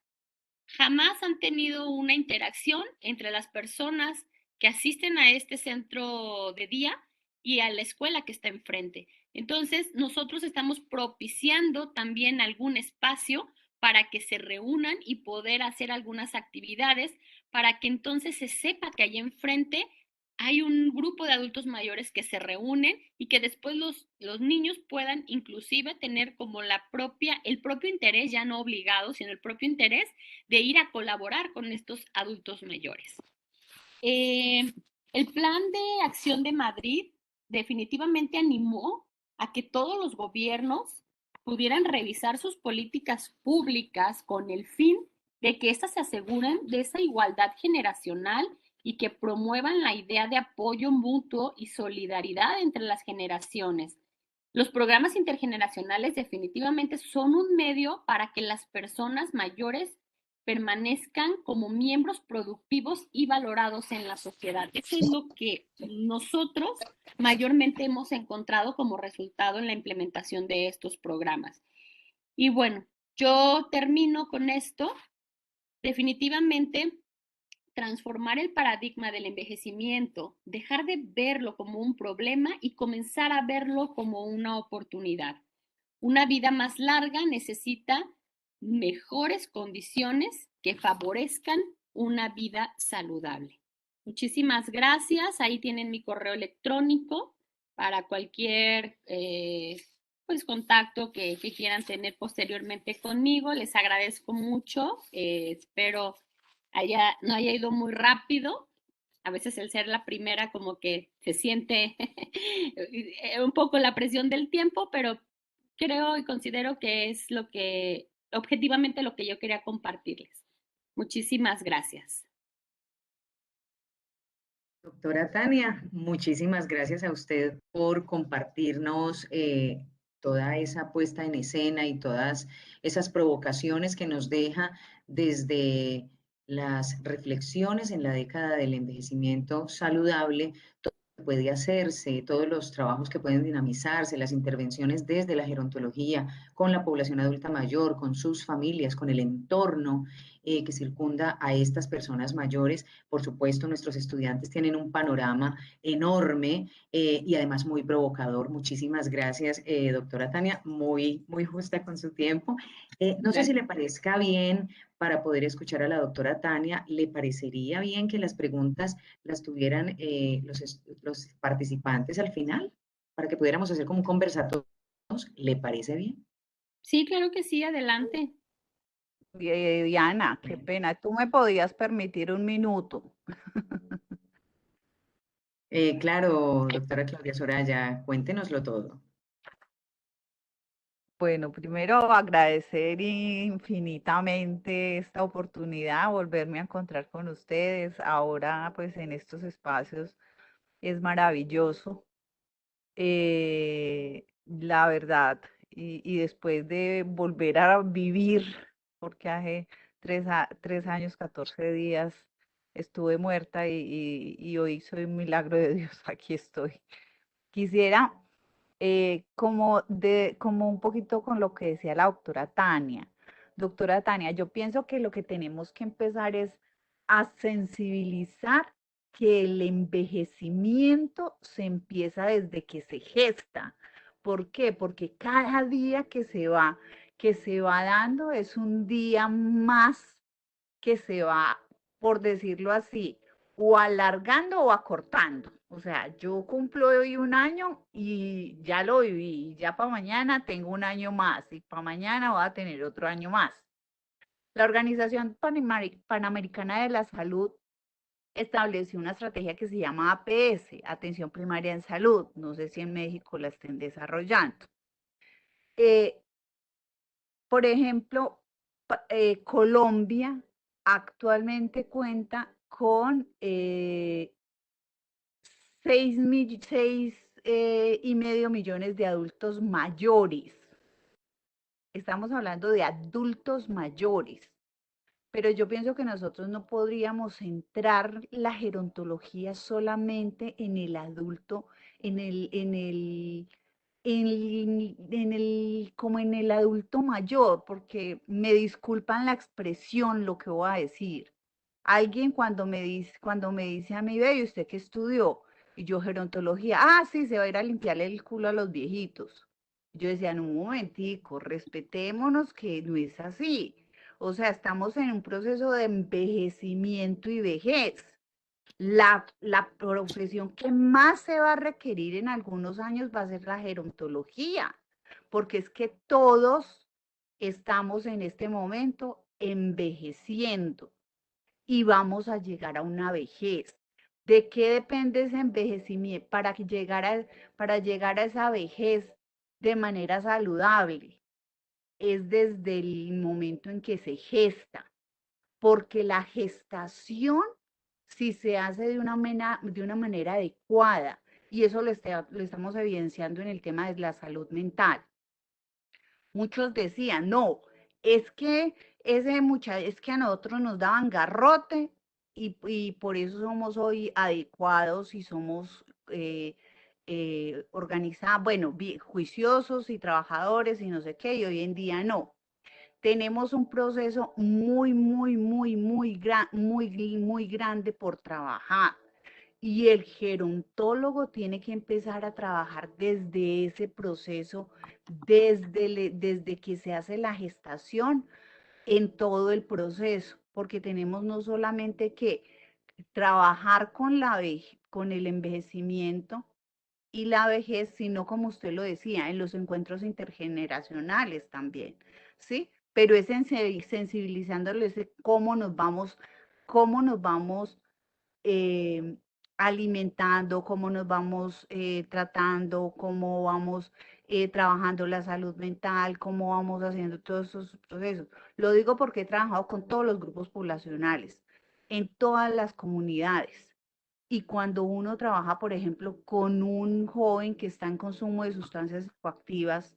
Jamás han tenido una interacción entre las personas que asisten a este centro de día y a la escuela que está enfrente. Entonces, nosotros estamos propiciando también algún espacio para que se reúnan y poder hacer algunas actividades para que entonces se sepa que allá enfrente hay un grupo de adultos mayores que se reúnen y que después los niños puedan inclusive tener como el propio interés, ya no obligado, sino el propio interés de ir a colaborar con estos adultos mayores. El Plan de Acción de Madrid definitivamente animó a que todos los gobiernos pudieran revisar sus políticas públicas con el fin de que éstas se aseguren de esa igualdad generacional y que promuevan la idea de apoyo mutuo y solidaridad entre las generaciones. Los programas intergeneracionales definitivamente son un medio para que las personas mayores permanezcan como miembros productivos y valorados en la sociedad. Eso es lo que nosotros mayormente hemos encontrado como resultado en la implementación de estos programas. Y bueno, yo termino con esto. Definitivamente, transformar el paradigma del envejecimiento, dejar de verlo como un problema y comenzar a verlo como una oportunidad. Una vida más larga necesita mejores condiciones que favorezcan una vida saludable. Muchísimas gracias. Ahí tienen mi correo electrónico para cualquier contacto que quieran tener posteriormente conmigo. Les agradezco mucho. Espero no haya ido muy rápido. A veces el ser la primera como que se siente un poco la presión del tiempo, pero creo y considero que es objetivamente lo que yo quería compartirles. Muchísimas gracias. Doctora Tania, muchísimas gracias a usted por compartirnos toda esa puesta en escena y todas esas provocaciones que nos deja desde las reflexiones en la década del envejecimiento saludable, todo lo que puede hacerse, todos los trabajos que pueden dinamizarse, las intervenciones desde la gerontología con la población adulta mayor, con sus familias, con el entorno que circunda a estas personas mayores. Por supuesto, nuestros estudiantes tienen un panorama enorme y además muy provocador. Muchísimas gracias, doctora Tania, muy justa con su tiempo. No sé si le parezca bien, para poder escuchar a la doctora Tania, ¿le parecería bien que las preguntas las tuvieran los participantes al final? Para que pudiéramos hacer como un conversatorio. ¿Le parece bien? Sí, claro que sí, adelante. Diana, qué Bueno. pena, tú me podías permitir un minuto. Claro, doctora Claudia Soraya, cuéntenoslo todo. Bueno, primero agradecer infinitamente esta oportunidad, volverme a encontrar con ustedes. Ahora, pues en estos espacios es maravilloso. La verdad, y después de volver a vivir, porque hace 3 años, 14 días estuve muerta y hoy soy un milagro de Dios, aquí estoy. Quisiera, como un poquito con lo que decía la doctora Tania. Doctora Tania, yo pienso que lo que tenemos que empezar es a sensibilizar que el envejecimiento se empieza desde que se gesta. ¿Por qué? Porque cada día que se va dando es un día más que se va, por decirlo así, o alargando o acortando. O sea, yo cumplo hoy un año y ya lo viví, y ya para mañana tengo un año más y para mañana voy a tener otro año más. La Organización Panamericana de la Salud estableció una estrategia que se llama APS, Atención Primaria en Salud. No sé si en México la estén desarrollando. Eh, por ejemplo, Colombia actualmente cuenta con 6,5 millones de adultos mayores. Estamos hablando de adultos mayores. Pero yo pienso que nosotros no podríamos centrar la gerontología solamente en el adulto, como en el adulto mayor, porque me disculpan la expresión lo que voy a decir. Alguien cuando me dice a mí, ve, ¿y usted qué estudió? Y yo, gerontología, sí, se va a ir a limpiarle el culo a los viejitos. Yo decía, no, un momentico, respetémonos que no es así. O sea, estamos en un proceso de envejecimiento y vejez. La profesión que más se va a requerir en algunos años va a ser la gerontología, porque es que todos estamos en este momento envejeciendo y vamos a llegar a una vejez. ¿De qué depende ese envejecimiento para llegar a esa vejez de manera saludable? Es desde el momento en que se gesta, porque la gestación, si se hace de una manera adecuada, y eso lo estamos evidenciando en el tema de la salud mental. Muchos decían, no, es que es que a nosotros nos daban garrote y por eso somos hoy adecuados y somos organizados, bueno, juiciosos y trabajadores y no sé qué, y hoy en día no. Tenemos un proceso muy grande por trabajar. Y el gerontólogo tiene que empezar a trabajar desde ese proceso, desde que se hace la gestación, en todo el proceso, porque tenemos no solamente que trabajar con el envejecimiento y la vejez, sino como usted lo decía, en los encuentros intergeneracionales también, ¿sí? Pero es sensibilizándoles de cómo nos vamos alimentando, cómo nos vamos tratando, cómo vamos trabajando la salud mental, cómo vamos haciendo todos esos procesos. Lo digo porque he trabajado con todos los grupos poblacionales, en todas las comunidades. Y cuando uno trabaja, por ejemplo, con un joven que está en consumo de sustancias psicoactivas,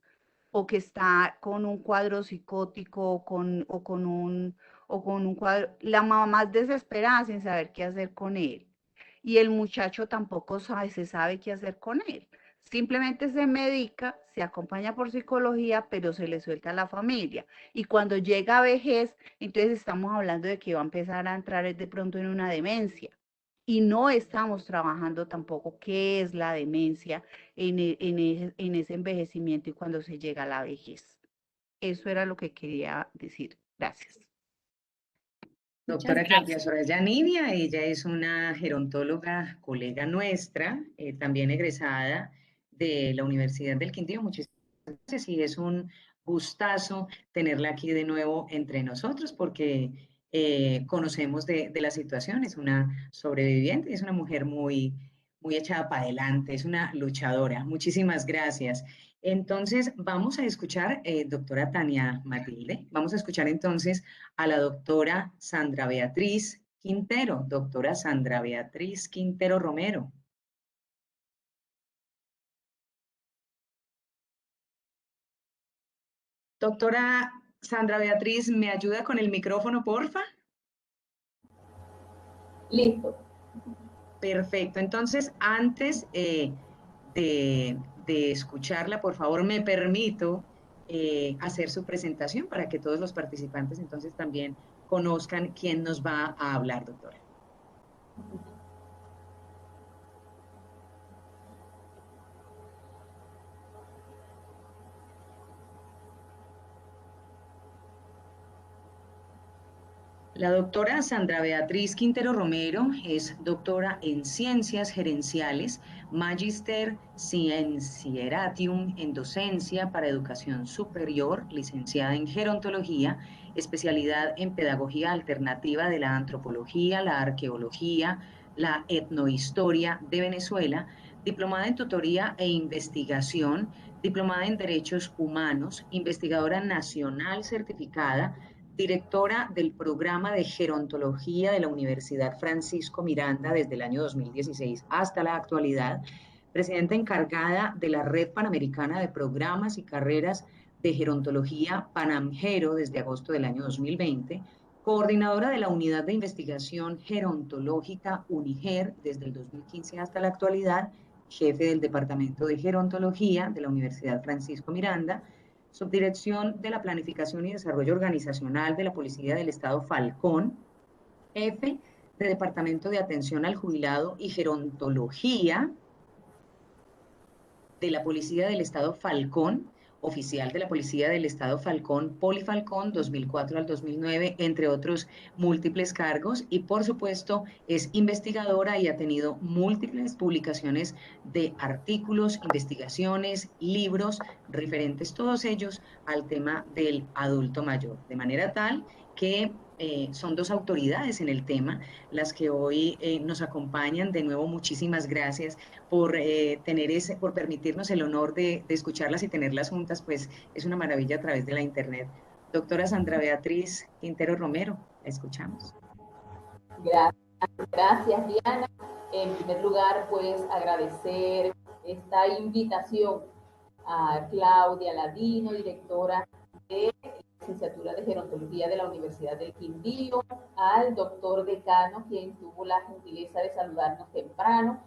o que está con un cuadro psicótico o con un cuadro, la mamá más desesperada sin saber qué hacer con él. Y el muchacho tampoco se sabe qué hacer con él. Simplemente se medica, se acompaña por psicología, pero se le suelta a la familia. Y cuando llega a vejez, entonces estamos hablando de que va a empezar a entrar de pronto en una demencia. Y no estamos trabajando tampoco qué es la demencia en ese envejecimiento y cuando se llega a la vejez. Eso era lo que quería decir. Gracias. Doctora Claudia Soraya Nidia, ella es una gerontóloga, colega nuestra, también egresada de la Universidad del Quindío. Muchísimas gracias y es un gustazo tenerla aquí de nuevo entre nosotros porque conocemos de la situación. Es una sobreviviente, es una mujer muy echada para adelante, es una luchadora. Muchísimas gracias. Entonces, vamos a escuchar, doctora Tania Matilde, vamos a escuchar entonces a la doctora Sandra Beatriz Quintero. Doctora Sandra Beatriz Quintero Romero. Doctora Sandra Beatriz, ¿me ayuda con el micrófono, porfa? Listo. Perfecto. Entonces, antes de escucharla, por favor, me permito hacer su presentación para que todos los participantes entonces también conozcan quién nos va a hablar, doctora. La doctora Sandra Beatriz Quintero Romero es doctora en Ciencias Gerenciales, Magister Scientiarum en Docencia para Educación Superior, licenciada en Gerontología, especialidad en Pedagogía Alternativa de la Antropología, la Arqueología, la Etnohistoria de Venezuela, diplomada en Tutoría e Investigación, diplomada en Derechos Humanos, investigadora nacional certificada, directora del programa de gerontología de la Universidad Francisco Miranda desde el año 2016 hasta la actualidad, presidenta encargada de la Red Panamericana de Programas y Carreras de Gerontología Panamgero desde agosto del año 2020, coordinadora de la Unidad de Investigación Gerontológica UNIGER desde el 2015 hasta la actualidad, jefe del Departamento de Gerontología de la Universidad Francisco Miranda, Subdirección de la Planificación y Desarrollo Organizacional de la Policía del Estado Falcón, jefe de Departamento de Atención al Jubilado y Gerontología de la Policía del Estado Falcón, oficial de la Policía del Estado Falcón, Polifalcón 2004 al 2009, entre otros múltiples cargos, y por supuesto es investigadora y ha tenido múltiples publicaciones de artículos, investigaciones, libros referentes todos ellos al tema del adulto mayor, de manera tal que son dos autoridades en el tema las que hoy nos acompañan. De nuevo, muchísimas gracias por por permitirnos el honor de escucharlas y tenerlas juntas, pues es una maravilla a través de la internet. Doctora Sandra Beatriz Quintero Romero, la escuchamos. Gracias, Diana. En primer lugar, pues agradecer esta invitación a Claudia Ladino, directora de licenciatura de Gerontología de la Universidad del Quindío, al doctor decano, quien tuvo la gentileza de saludarnos temprano,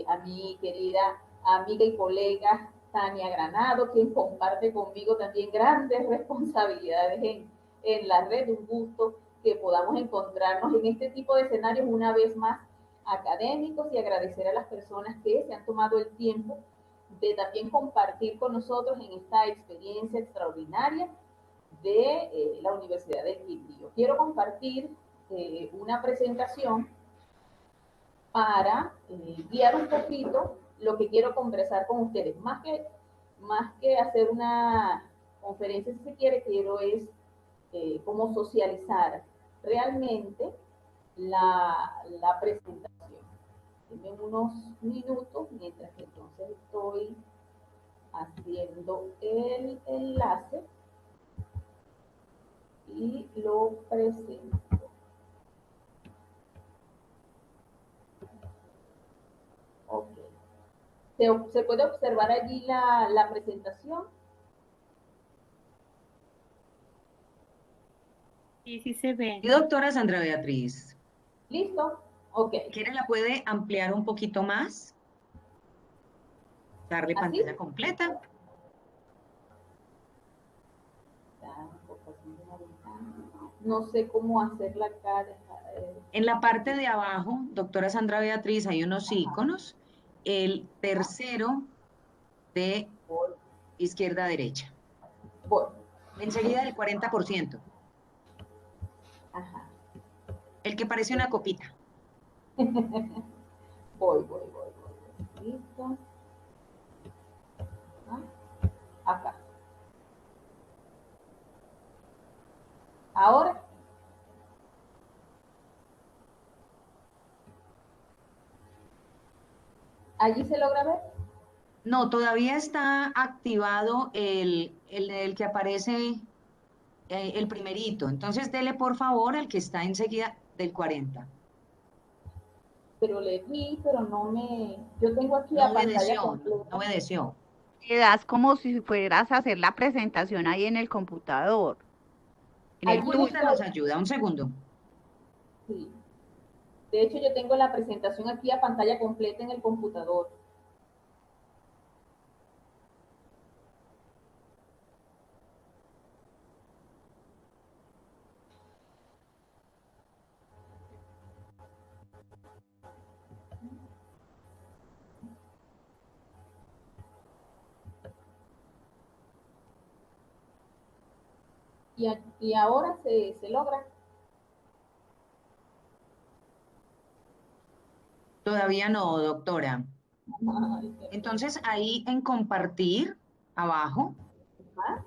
a mi querida amiga y colega Tania Granado, quien comparte conmigo también grandes responsabilidades en la red. Un gusto que podamos encontrarnos en este tipo de escenarios una vez más académicos, y agradecer a las personas que se han tomado el tiempo de también compartir con nosotros en esta experiencia extraordinaria de la Universidad del Quindío. Quiero compartir una presentación para guiar un poquito lo que quiero conversar con ustedes. Más que hacer una conferencia, si se quiere, quiero es cómo socializar realmente la presentación. Denme unos minutos mientras que entonces estoy haciendo el enlace y lo presento. Ok. ¿Se puede observar allí la presentación? Sí, sí se ve. Y doctora Sandra Beatriz, ¿Listo? Ok. ¿quiere la puede ampliar un poquito más? Darle ¿Así? pantalla completa. No sé cómo hacerla acá. En la parte de abajo, doctora Sandra Beatriz, hay unos iconos. El tercero de Voy, izquierda a derecha. voy. Enseguida del 40%. Ajá. El que parece una copita. Voy. Listo. Acá. Ahora. ¿Allí se logra ver? No, todavía está activado el que aparece el primerito. Entonces, dele por favor al que está enseguida del 40. Pero le vi, pero no me... Yo tengo aquí No a pantalla obedeció, no completa. obedeció. Le das como si fueras a hacer la presentación ahí en el computador, en el Allí tuyo. Juanita nos estoy. ayuda, un segundo. Sí. De hecho, yo tengo la presentación aquí a pantalla completa en el computador. Y ahora se logra. Todavía no, doctora. Ay, qué Entonces, ahí en compartir, abajo, pena.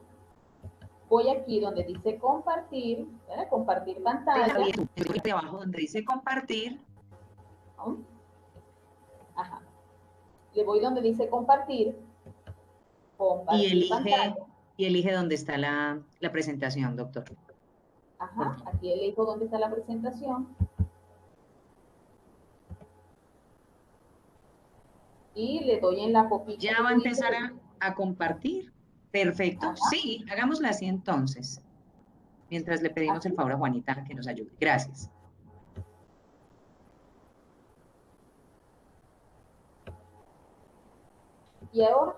Voy aquí donde dice compartir, ¿verdad? Compartir déjala pantalla. bien, de abajo donde dice compartir, ¿No? Ajá. Le voy donde dice compartir, y compartir elige, pantalla. y elige dónde está la presentación, doctor. Por Ajá. favor. Aquí elijo dónde está la presentación. Y le doy en la copita Ya que va a te dice. empezar a compartir. Perfecto. Ajá. Sí, hagámosla así entonces. Mientras le pedimos el Así. favor a Juanita que nos ayude. Gracias. Y ahora.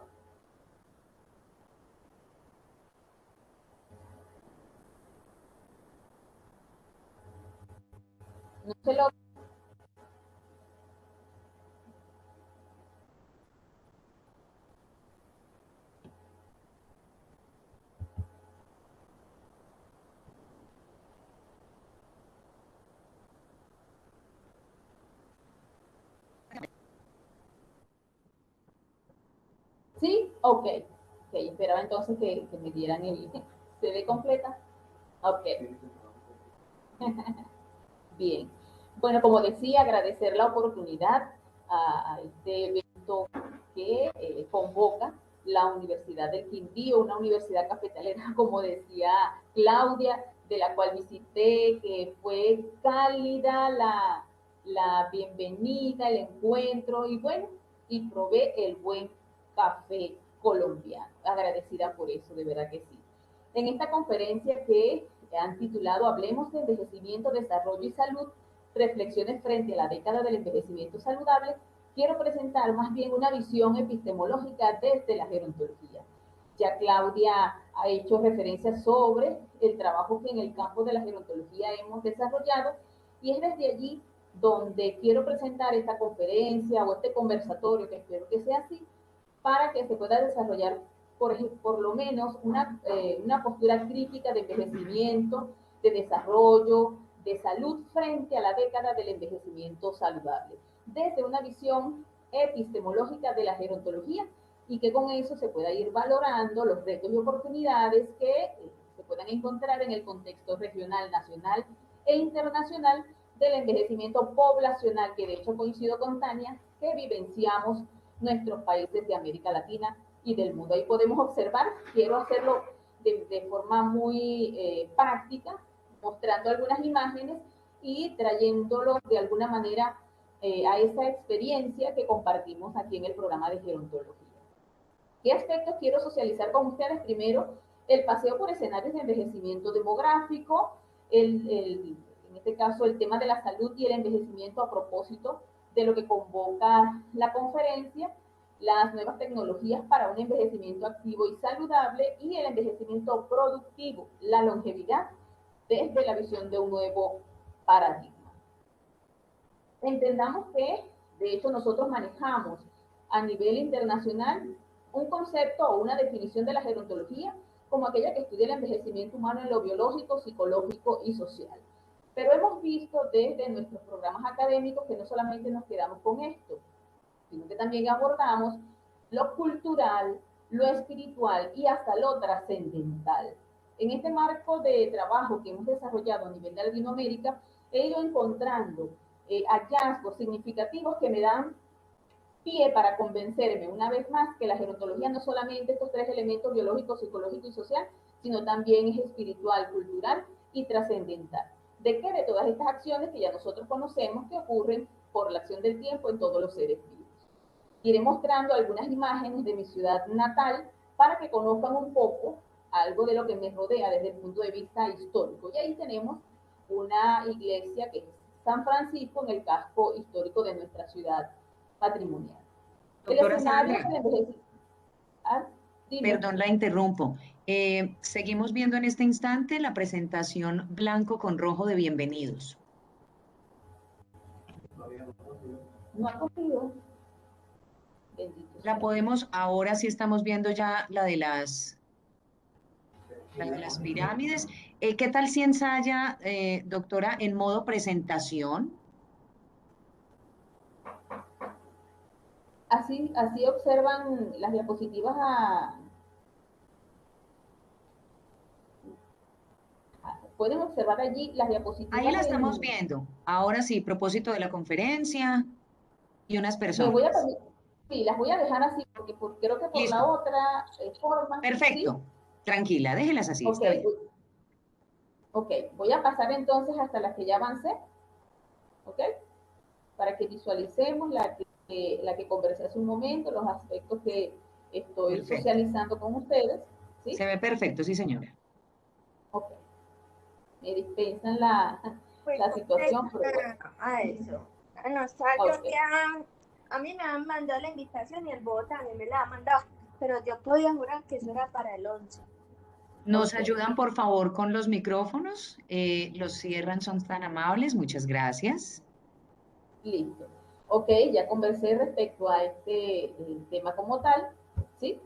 No se lo... ¿Sí? Ok. Ok, esperaba entonces que me dieran el... ¿Se ve completa? Ok. Bien. Bueno, como decía, agradecer la oportunidad a este evento que convoca la Universidad del Quindío, una universidad cafetalera, como decía Claudia, de la cual visité, que fue cálida la bienvenida, el encuentro y bueno, y probé el buen café colombiano. Agradecida por eso, de verdad que sí. En esta conferencia que han titulado Hablemos de envejecimiento, desarrollo y salud, reflexiones frente a la década del envejecimiento saludable, quiero presentar más bien una visión epistemológica desde la gerontología. Ya Claudia ha hecho referencia sobre el trabajo que en el campo de la gerontología hemos desarrollado y es desde allí donde quiero presentar esta conferencia o este conversatorio, que espero que sea así, para que se pueda desarrollar por lo menos una postura crítica de envejecimiento, de desarrollo, de salud frente a la década del envejecimiento saludable, desde una visión epistemológica de la gerontología y que con eso se pueda ir valorando los retos y oportunidades que se puedan encontrar en el contexto regional, nacional e internacional del envejecimiento poblacional, que de hecho coincido con Tania, que vivenciamos nuestros países de América Latina y del mundo. Ahí podemos observar, quiero hacerlo de forma muy práctica, mostrando algunas imágenes y trayéndolo de alguna manera a esa experiencia que compartimos aquí en el programa de gerontología. ¿Qué aspectos quiero socializar con ustedes? Primero, el paseo por escenarios de envejecimiento demográfico, en este caso el tema de la salud y el envejecimiento a propósito de lo que convoca la conferencia, las nuevas tecnologías para un envejecimiento activo y saludable y el envejecimiento productivo, la longevidad desde la visión de un nuevo paradigma. Entendamos que, de hecho, nosotros manejamos a nivel internacional un concepto o una definición de la gerontología como aquella que estudia el envejecimiento humano en lo biológico, psicológico y social. Pero hemos visto desde nuestros programas académicos que no solamente nos quedamos con esto, sino que también abordamos lo cultural, lo espiritual y hasta lo trascendental. En este marco de trabajo que hemos desarrollado a nivel de Latinoamérica, he ido encontrando hallazgos significativos que me dan pie para convencerme una vez más que la gerontología no solamente estos tres elementos biológico, psicológico y social, sino también es espiritual, cultural y trascendental. ¿De qué? De todas estas acciones que ya nosotros conocemos que ocurren por la acción del tiempo en todos los seres vivos. Iré mostrando algunas imágenes de mi ciudad natal para que conozcan un poco algo de lo que me rodea desde el punto de vista histórico. Y ahí tenemos una iglesia que es San Francisco en el casco histórico de nuestra ciudad patrimonial. Doctora El escenario Sandra, del envejecimiento. perdón, la interrumpo. Seguimos viendo en este instante la presentación blanco con rojo de bienvenidos. No ha cogido. La podemos, ahora sí estamos viendo ya la de las pirámides. ¿Qué tal si ensaya, doctora, en modo presentación? Así observan las diapositivas pueden observar allí las diapositivas. Ahí la estamos viendo. Ahora sí, propósito de la conferencia y unas personas. Sí, las voy a dejar así porque creo que por Listo. la otra forma. Perfecto. ¿Sí? Tranquila, déjelas así. Okay. Está bien. Ok, voy a pasar entonces hasta las que ya avancé. Ok, para que visualicemos la que conversé hace un momento, los aspectos que estoy socializando con ustedes. ¿Sí? Se ve perfecto, sí, señora. Ok. Me dispensan la situación. A eso. A mí me han mandado la invitación y el bobo también me la ha mandado, pero yo podía jurar que eso era para el 11. ¿Nos ayudan, por favor, con los micrófonos? Los cierran, son tan amables. Muchas gracias. Listo. Ok, ya conversé respecto a este tema como tal, ¿sí?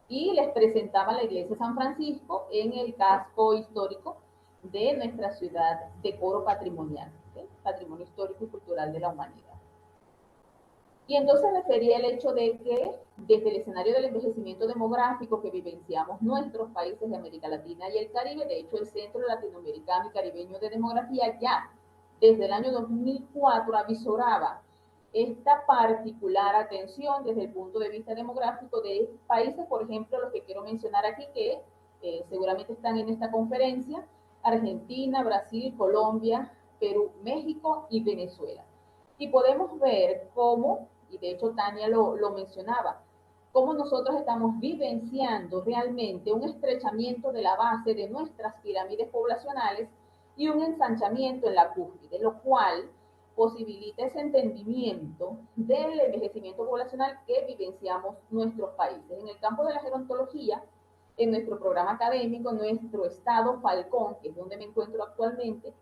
Y les presentaba la iglesia de San Francisco en el casco histórico de nuestra ciudad, decoro patrimonial, ¿sí? Patrimonio histórico y cultural de la humanidad. Y entonces refería el hecho de que desde el escenario del envejecimiento demográfico que vivenciamos nuestros países de América Latina y el Caribe, de hecho el Centro Latinoamericano y Caribeño de Demografía ya desde el año 2004 avisoraba esta particular atención desde el punto de vista demográfico de países, por ejemplo, los que quiero mencionar aquí, que seguramente están en esta conferencia: Argentina, Brasil, Colombia, Perú, México y Venezuela. Y podemos ver cómo, y de hecho Tania lo mencionaba, cómo nosotros estamos vivenciando realmente un estrechamiento de la base de nuestras pirámides poblacionales y un ensanchamiento en la cúspide, lo cual posibilita ese entendimiento del envejecimiento poblacional que vivenciamos nuestros países. En el campo de la gerontología, en nuestro programa académico, nuestro estado Falcón, que es donde me encuentro actualmente,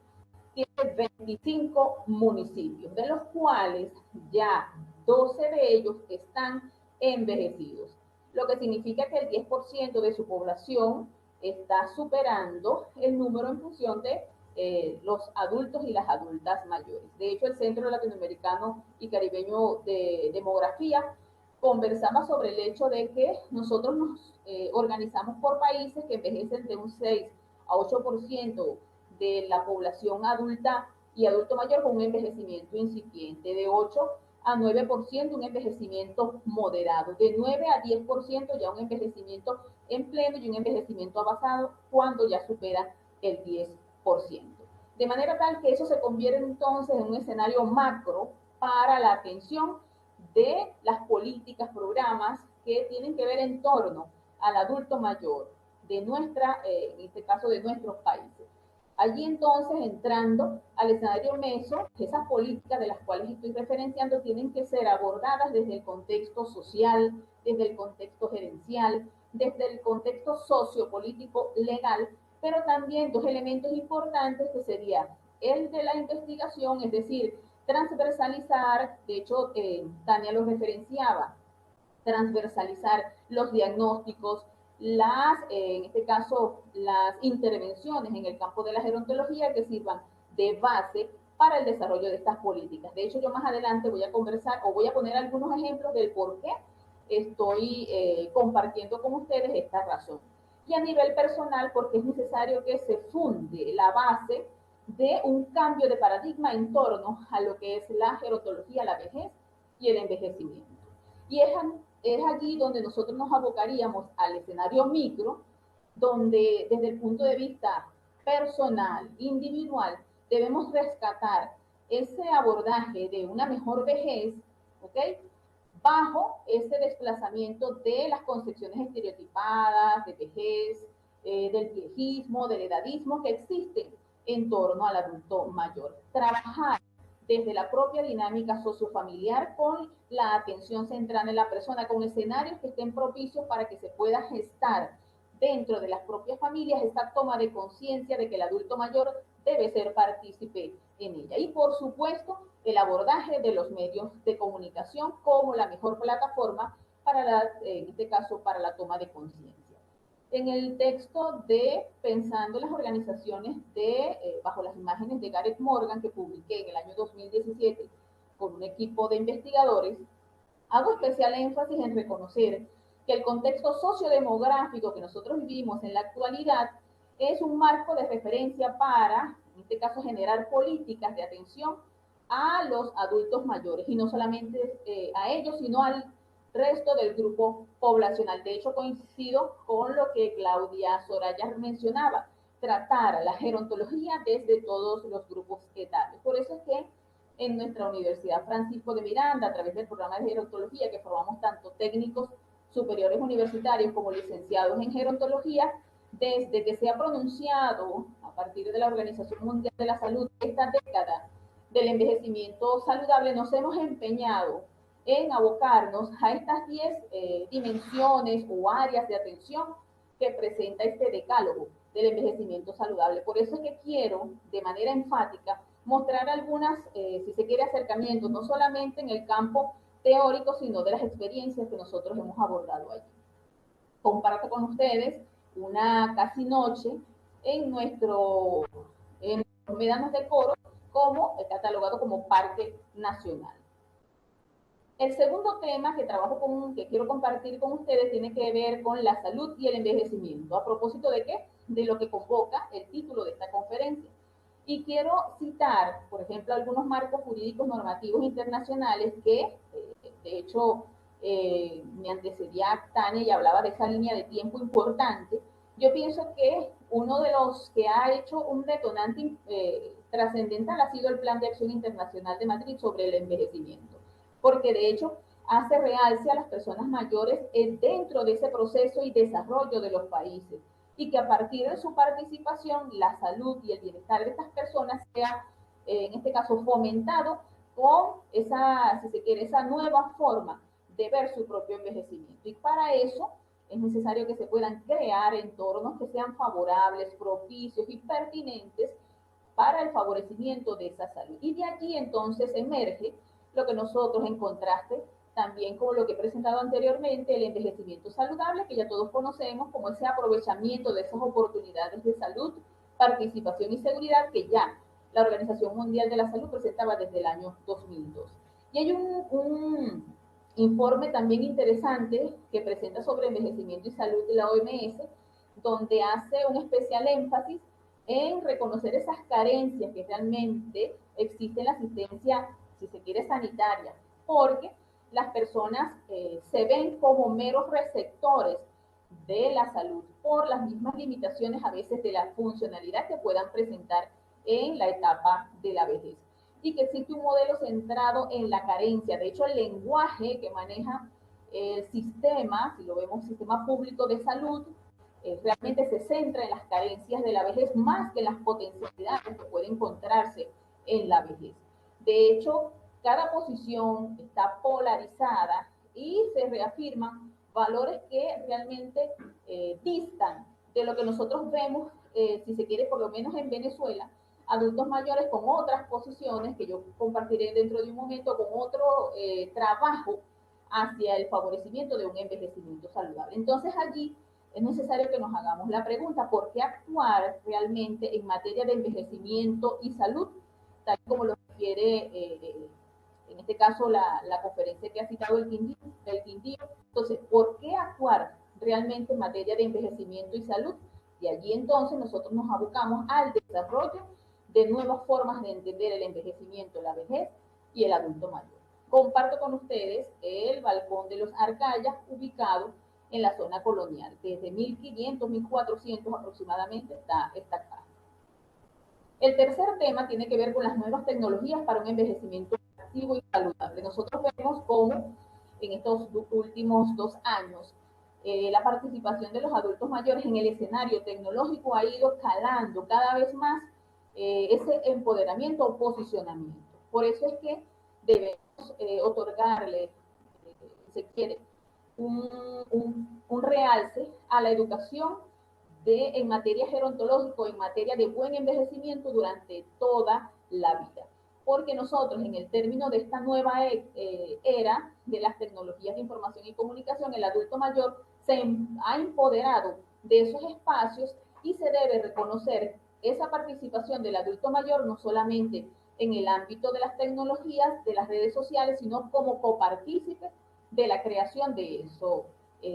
tiene 25 municipios, de los cuales ya 12 de ellos están envejecidos, lo que significa que el 10% de su población está superando el número en función de los adultos y las adultas mayores. De hecho, el Centro Latinoamericano y Caribeño de Demografía conversaba sobre el hecho de que nosotros nos organizamos por países que envejecen de un 6 a 8% de la población adulta y adulto mayor con un envejecimiento incipiente, de 8 a 9% un envejecimiento moderado, de 9 a 10% ya un envejecimiento en pleno y un envejecimiento avanzado cuando ya supera el 10%. De manera tal que eso se convierte entonces en un escenario macro para la atención de las políticas, programas que tienen que ver en torno al adulto mayor, de nuestra, en este caso de nuestros países. Allí entonces, entrando al escenario meso, esas políticas de las cuales estoy referenciando tienen que ser abordadas desde el contexto social, desde el contexto gerencial, desde el contexto sociopolítico legal, pero también dos elementos importantes que sería el de la investigación, es decir, transversalizar, de hecho, Tania lo referenciaba, transversalizar los diagnósticos, en este caso, las intervenciones en el campo de la gerontología que sirvan de base para el desarrollo de estas políticas. De hecho, yo más adelante voy a conversar o voy a poner algunos ejemplos del por qué estoy compartiendo con ustedes esta razón. Y a nivel personal, porque es necesario que se funde la base de un cambio de paradigma en torno a lo que es la gerontología, la vejez y el envejecimiento. Y es allí donde nosotros nos abocaríamos al escenario micro, donde desde el punto de vista personal, individual, debemos rescatar ese abordaje de una mejor vejez, ¿ok? Bajo ese desplazamiento de las concepciones estereotipadas, de vejez, del viejismo, del edadismo que existen en torno al adulto mayor. Trabajar desde la propia dinámica sociofamiliar con la atención centrada en la persona, con escenarios que estén propicios para que se pueda gestar dentro de las propias familias esta toma de conciencia de que el adulto mayor debe ser partícipe en ella. Y por supuesto, el abordaje de los medios de comunicación como la mejor plataforma para en este caso, para la toma de conciencia. En el texto de Pensando las organizaciones bajo las imágenes de Gareth Morgan, que publiqué en el año 2017 con un equipo de investigadores, hago especial énfasis en reconocer que el contexto sociodemográfico que nosotros vivimos en la actualidad es un marco de referencia para, en este caso, generar políticas de atención a los adultos mayores, y no solamente a ellos, sino al resto del grupo poblacional. De hecho, coincido con lo que Claudia Soraya mencionaba, tratar la gerontología desde todos los grupos etarios. Por eso es que en nuestra Universidad Francisco de Miranda, a través del programa de gerontología, que formamos tanto técnicos superiores universitarios como licenciados en gerontología, desde que se ha pronunciado a partir de la Organización Mundial de la Salud esta década del envejecimiento saludable, nos hemos empeñado en abocarnos a estas 10 dimensiones o áreas de atención que presenta este decálogo del envejecimiento saludable. Por eso es que quiero, de manera enfática, mostrar algunas, si se quiere, acercamientos, no solamente en el campo teórico, sino de las experiencias que nosotros hemos abordado allí. Comparto con ustedes una casi noche en nuestros médanos de Coro, como catalogado como Parque Nacional. El segundo tema que quiero compartir con ustedes tiene que ver con la salud y el envejecimiento. ¿A propósito de qué? De lo que convoca el título de esta conferencia. Y quiero citar, por ejemplo, algunos marcos jurídicos normativos internacionales que, de hecho, me antecedía Tania y hablaba de esa línea de tiempo importante. Yo pienso que uno de los que ha hecho un detonante trascendental ha sido el Plan de Acción Internacional de Madrid sobre el envejecimiento, porque de hecho hace realce a las personas mayores dentro de ese proceso y desarrollo de los países, y que a partir de su participación la salud y el bienestar de estas personas sea, en este caso, fomentado con esa, si se quiere, esa nueva forma de ver su propio envejecimiento. Y para eso es necesario que se puedan crear entornos que sean favorables, propicios y pertinentes para el favorecimiento de esa salud. Y de allí entonces emerge lo que nosotros, en contraste, también como lo que he presentado anteriormente, el envejecimiento saludable, que ya todos conocemos como ese aprovechamiento de esas oportunidades de salud, participación y seguridad que ya la Organización Mundial de la Salud presentaba desde el año 2002. Y hay un informe también interesante que presenta sobre envejecimiento y salud de la OMS, donde hace un especial énfasis en reconocer esas carencias que realmente existen en la asistencia, si se quiere, sanitaria, porque las personas se ven como meros receptores de la salud por las mismas limitaciones a veces de la funcionalidad que puedan presentar en la etapa de la vejez. Y que existe un modelo centrado en la carencia. De hecho, el lenguaje que maneja el sistema, si lo vemos, sistema público de salud, realmente se centra en las carencias de la vejez más que en las potencialidades que puede encontrarse en la vejez. De hecho, cada posición está polarizada y se reafirman valores que realmente distan de lo que nosotros vemos, si se quiere, por lo menos en Venezuela, adultos mayores con otras posiciones que yo compartiré dentro de un momento, con otro trabajo hacia el favorecimiento de un envejecimiento saludable. Entonces allí es necesario que nos hagamos la pregunta, ¿por qué actuar realmente en materia de envejecimiento y salud? Tal como lo refiere, en este caso, la conferencia que ha citado el Quindío. Entonces, ¿por qué actuar realmente en materia de envejecimiento y salud? Y allí entonces nosotros nos abocamos al desarrollo de nuevas formas de entender el envejecimiento, la vejez y el adulto mayor. Comparto con ustedes el balcón de los Arcayas, ubicado en la zona colonial. Desde 1500, 1400 aproximadamente está esta casa. El tercer tema tiene que ver con las nuevas tecnologías para un envejecimiento activo y saludable. Nosotros vemos cómo en estos últimos 2 años la participación de los adultos mayores en el escenario tecnológico ha ido calando cada vez más ese empoderamiento o posicionamiento. Por eso es que debemos otorgarle, si se quiere, un realce a la educación en materia gerontológica, en materia de buen envejecimiento durante toda la vida. Porque nosotros, en el término de esta nueva era de las tecnologías de información y comunicación, el adulto mayor se ha empoderado de esos espacios y se debe reconocer esa participación del adulto mayor no solamente en el ámbito de las tecnologías, de las redes sociales, sino como copartícipe de la creación de eso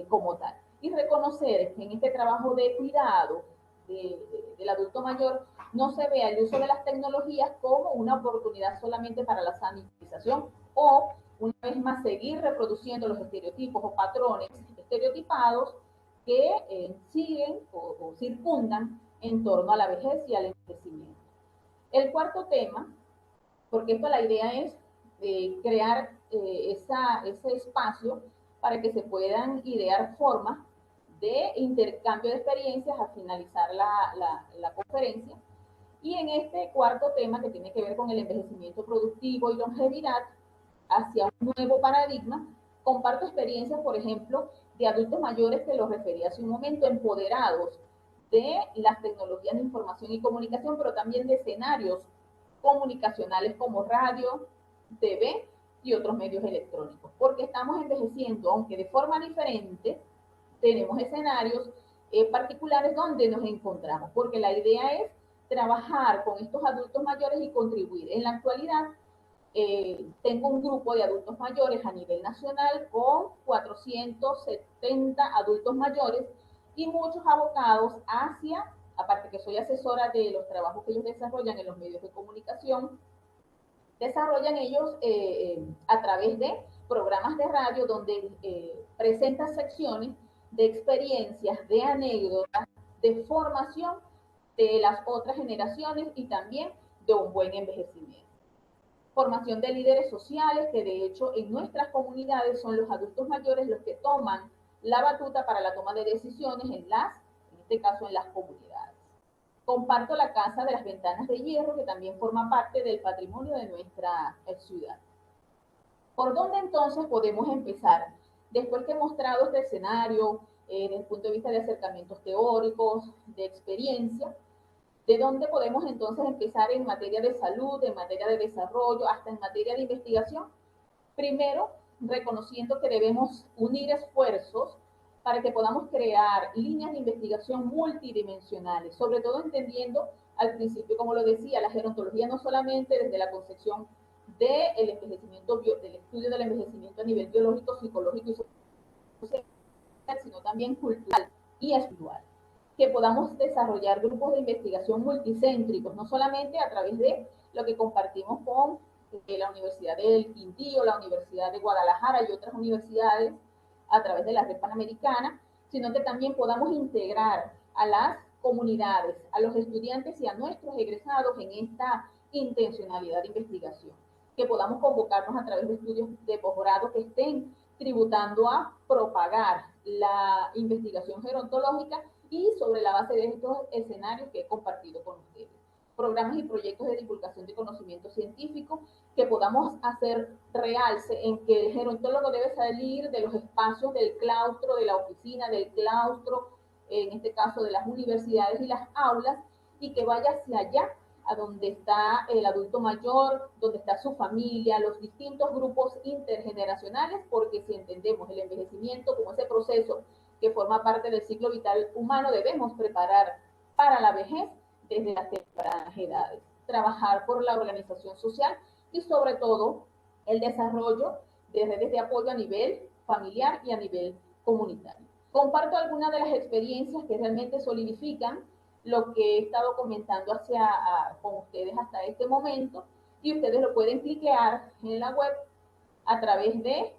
como tal. Y reconocer que en este trabajo de cuidado del adulto mayor no se vea el uso de las tecnologías como una oportunidad solamente para la sanitización o, una vez más, seguir reproduciendo los estereotipos o patrones estereotipados que siguen o circundan en torno a la vejez y al envejecimiento. El cuarto tema, porque esto la idea es crear ese espacio para que se puedan idear formas de intercambio de experiencias al finalizar la conferencia. Y en este cuarto tema, que tiene que ver con el envejecimiento productivo y longevidad hacia un nuevo paradigma, comparto experiencias, por ejemplo, de adultos mayores, que los referí hace un momento, empoderados de las tecnologías de información y comunicación, pero también de escenarios comunicacionales como radio, TV y otros medios electrónicos, porque estamos envejeciendo, aunque de forma diferente, tenemos escenarios particulares donde nos encontramos, porque la idea es trabajar con estos adultos mayores y contribuir. En la actualidad, tengo un grupo de adultos mayores a nivel nacional con 470 adultos mayores y muchos abocados hacia, aparte que soy asesora de los trabajos que ellos desarrollan en los medios de comunicación, desarrollan ellos a través de programas de radio donde presentan secciones de experiencias, de anécdotas, de formación de las otras generaciones y también de un buen envejecimiento. Formación de líderes sociales, que de hecho en nuestras comunidades son los adultos mayores los que toman la batuta para la toma de decisiones en este caso en las comunidades. Comparto la Casa de las Ventanas de Hierro, que también forma parte del patrimonio de nuestra ciudad. ¿Por dónde entonces podemos empezar? Después que he mostrado este escenario desde el punto de vista de acercamientos teóricos, de experiencia, ¿de dónde podemos entonces empezar en materia de salud, en materia de desarrollo, hasta en materia de investigación? Primero, reconociendo que debemos unir esfuerzos para que podamos crear líneas de investigación multidimensionales, sobre todo entendiendo al principio, como lo decía, la gerontología no solamente desde la concepción del envejecimiento, del estudio del envejecimiento a nivel biológico, psicológico y social, sino también cultural y espiritual. Que podamos desarrollar grupos de investigación multicéntricos, no solamente a través de lo que compartimos con la Universidad del Quindío, la Universidad de Guadalajara y otras universidades a través de la red panamericana, sino que también podamos integrar a las comunidades, a los estudiantes y a nuestros egresados en esta intencionalidad de investigación. Que podamos convocarnos a través de estudios de posgrado que estén tributando a propagar la investigación gerontológica y sobre la base de estos escenarios que he compartido con ustedes. Programas y proyectos de divulgación de conocimiento científico que podamos hacer realce en que el gerontólogo debe salir de los espacios del claustro, de la oficina, del claustro, en este caso de las universidades y las aulas, y que vaya hacia allá, a donde está el adulto mayor, donde está su familia, los distintos grupos intergeneracionales, porque si entendemos el envejecimiento como ese proceso que forma parte del ciclo vital humano, debemos preparar para la vejez desde las tempranas edades. Trabajar por la organización social y sobre todo el desarrollo de redes de apoyo a nivel familiar y a nivel comunitario. Comparto algunas de las experiencias que realmente solidifican lo que he estado comentando con ustedes hasta este momento, y ustedes lo pueden cliquear en la web a través de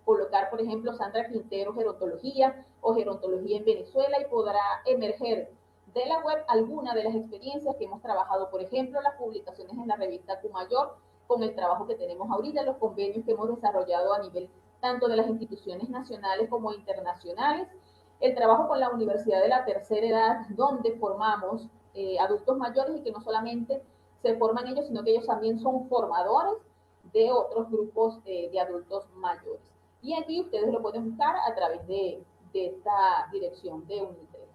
colocar, por ejemplo, Sandra Quintero Gerontología o Gerontología en Venezuela, y podrá emerger de la web alguna de las experiencias que hemos trabajado, por ejemplo, las publicaciones en la revista Q-Mayor, con el trabajo que tenemos ahorita, los convenios que hemos desarrollado a nivel tanto de las instituciones nacionales como internacionales, el trabajo con la Universidad de la Tercera Edad, donde formamos adultos mayores, y que no solamente se forman ellos, sino que ellos también son formadores de otros grupos de adultos mayores. Y aquí ustedes lo pueden buscar a través de esta dirección de UNITRES.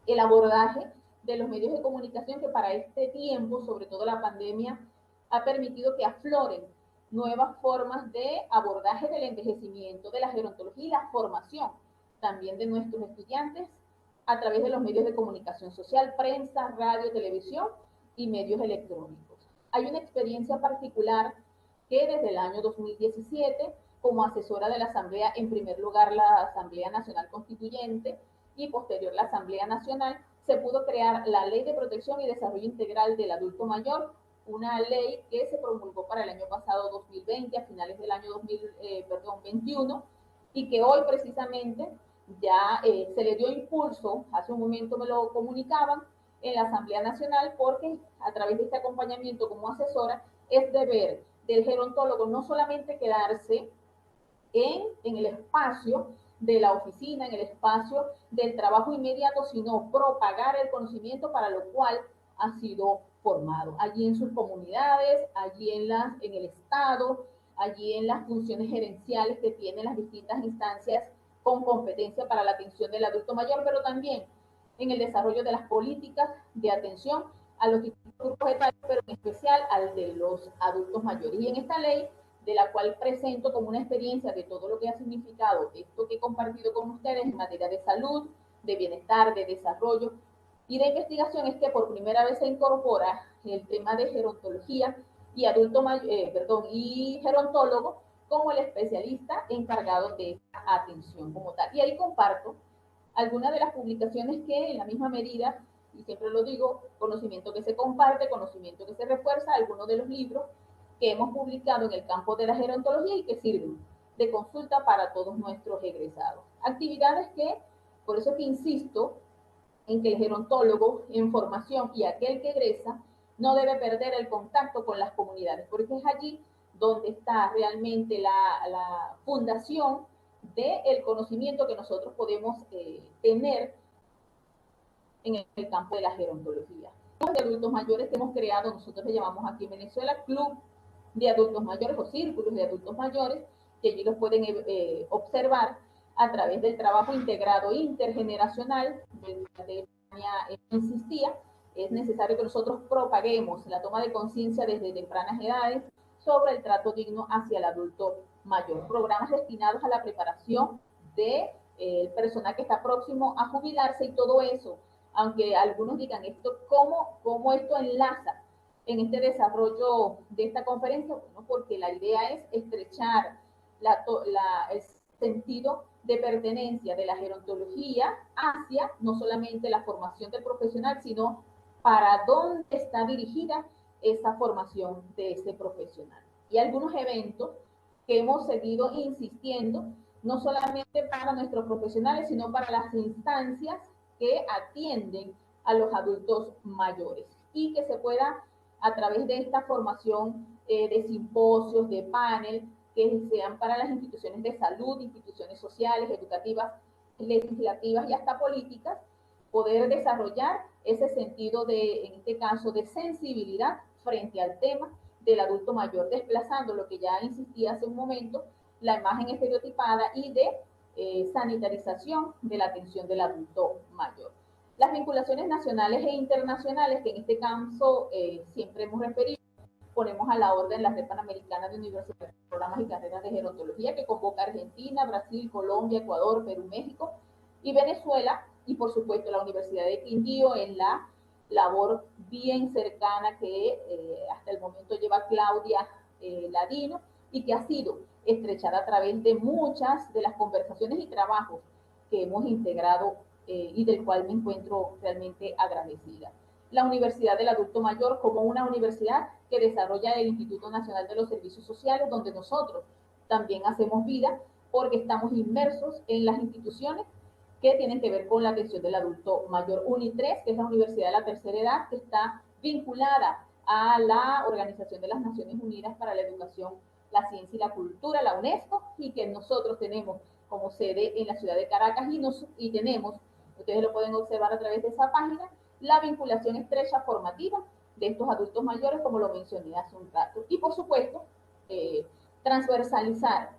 El abordaje de los medios de comunicación, que para este tiempo, sobre todo la pandemia, ha permitido que afloren nuevas formas de abordaje del envejecimiento, de la gerontología y la formación también de nuestros estudiantes a través de los medios de comunicación social, prensa, radio, televisión y medios electrónicos. Hay una experiencia particular que desde el año 2017, como asesora de la Asamblea, en primer lugar la Asamblea Nacional Constituyente y posterior la Asamblea Nacional, se pudo crear la Ley de Protección y Desarrollo Integral del Adulto Mayor, una ley que se promulgó para el año pasado 2020, a finales del año 2021, y que hoy precisamente ya se le dio impulso, hace un momento me lo comunicaban, en la Asamblea Nacional, porque a través de este acompañamiento como asesora es deber del gerontólogo no solamente quedarse en el espacio de la oficina, en el espacio del trabajo inmediato, sino propagar el conocimiento para lo cual ha sido formado, allí en sus comunidades, allí en el Estado, allí en las funciones gerenciales que tienen las distintas instancias con competencia para la atención del adulto mayor, pero también en el desarrollo de las políticas de atención a los distintos grupos etarios, pero en especial al de los adultos mayores. Y en esta ley, de la cual presento como una experiencia de todo lo que ha significado esto que he compartido con ustedes en materia de salud, de bienestar, de desarrollo y de investigación, es que por primera vez se incorpora el tema de gerontología y y gerontólogo como el especialista encargado de esta atención como tal. Y ahí comparto algunas de las publicaciones que en la misma medida, y siempre lo digo, conocimiento que se comparte, conocimiento que se refuerza, algunos de los libros que hemos publicado en el campo de la gerontología y que sirven de consulta para todos nuestros egresados. Actividades que, por eso que insisto en que el gerontólogo en formación y aquel que egresa no debe perder el contacto con las comunidades, porque es allí donde está realmente la fundación del conocimiento que nosotros podemos tener en el campo de la gerontología. Clubes de adultos mayores que hemos creado, nosotros le llamamos aquí en Venezuela Club de Adultos Mayores o Círculos de Adultos Mayores, que allí los pueden observar a través del trabajo integrado intergeneracional, del que insistía. Es necesario que nosotros propaguemos la toma de conciencia desde tempranas edades sobre el trato digno hacia el adulto mayor. Programas destinados a la preparación del personal que está próximo a jubilarse y todo eso, aunque algunos digan esto, ¿cómo esto enlaza en este desarrollo de esta conferencia? Bueno, porque la idea es estrechar el sentido de pertenencia de la gerontología hacia no solamente la formación del profesional, sino para dónde está dirigida esa formación de ese profesional. Y algunos eventos que hemos seguido insistiendo, no solamente para nuestros profesionales, sino para las instancias que atienden a los adultos mayores, y que se pueda, a través de esta formación de simposios, de panel, que sean para las instituciones de salud, instituciones sociales, educativas, legislativas y hasta políticas, poder desarrollar ese sentido de, en este caso, de sensibilidad frente al tema del adulto mayor, desplazando lo que ya insistía hace un momento, la imagen estereotipada y de sanitarización de la atención del adulto mayor. Las vinculaciones nacionales e internacionales, que en este caso siempre hemos referido, ponemos a la orden la Red Panamericana de Universidades, Programas y Carreras de Gerontología, que convoca a Argentina, Brasil, Colombia, Ecuador, Perú, México y Venezuela, y por supuesto la Universidad de Quindío en la labor bien cercana que hasta el momento lleva Claudia Ladino, y que ha sido estrechada a través de muchas de las conversaciones y trabajos que hemos integrado y del cual me encuentro realmente agradecida. La Universidad del Adulto Mayor como una universidad que desarrolla el Instituto Nacional de los Servicios Sociales, donde nosotros también hacemos vida, porque estamos inmersos en las instituciones que tienen que ver con la atención del adulto mayor. UNI3, que es la Universidad de la Tercera Edad, que está vinculada a la Organización de las Naciones Unidas para la Educación, la Ciencia y la Cultura, la UNESCO, y que nosotros tenemos como sede en la ciudad de Caracas, y tenemos, ustedes lo pueden observar a través de esa página, la vinculación estrecha formativa de estos adultos mayores, como lo mencioné hace un rato. Y por supuesto, transversalizar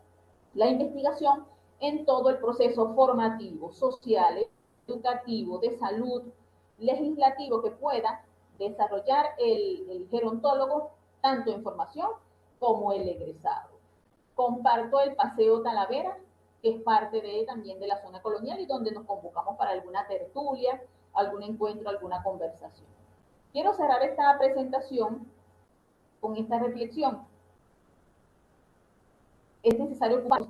la investigación en todo el proceso formativo, social, educativo, de salud, legislativo que pueda desarrollar el gerontólogo, tanto en formación como el egresado. Comparto el Paseo Talavera, que es parte también de la zona colonial y donde nos convocamos para alguna tertulia, algún encuentro, alguna conversación. Quiero cerrar esta presentación con esta reflexión. Es necesario ocupar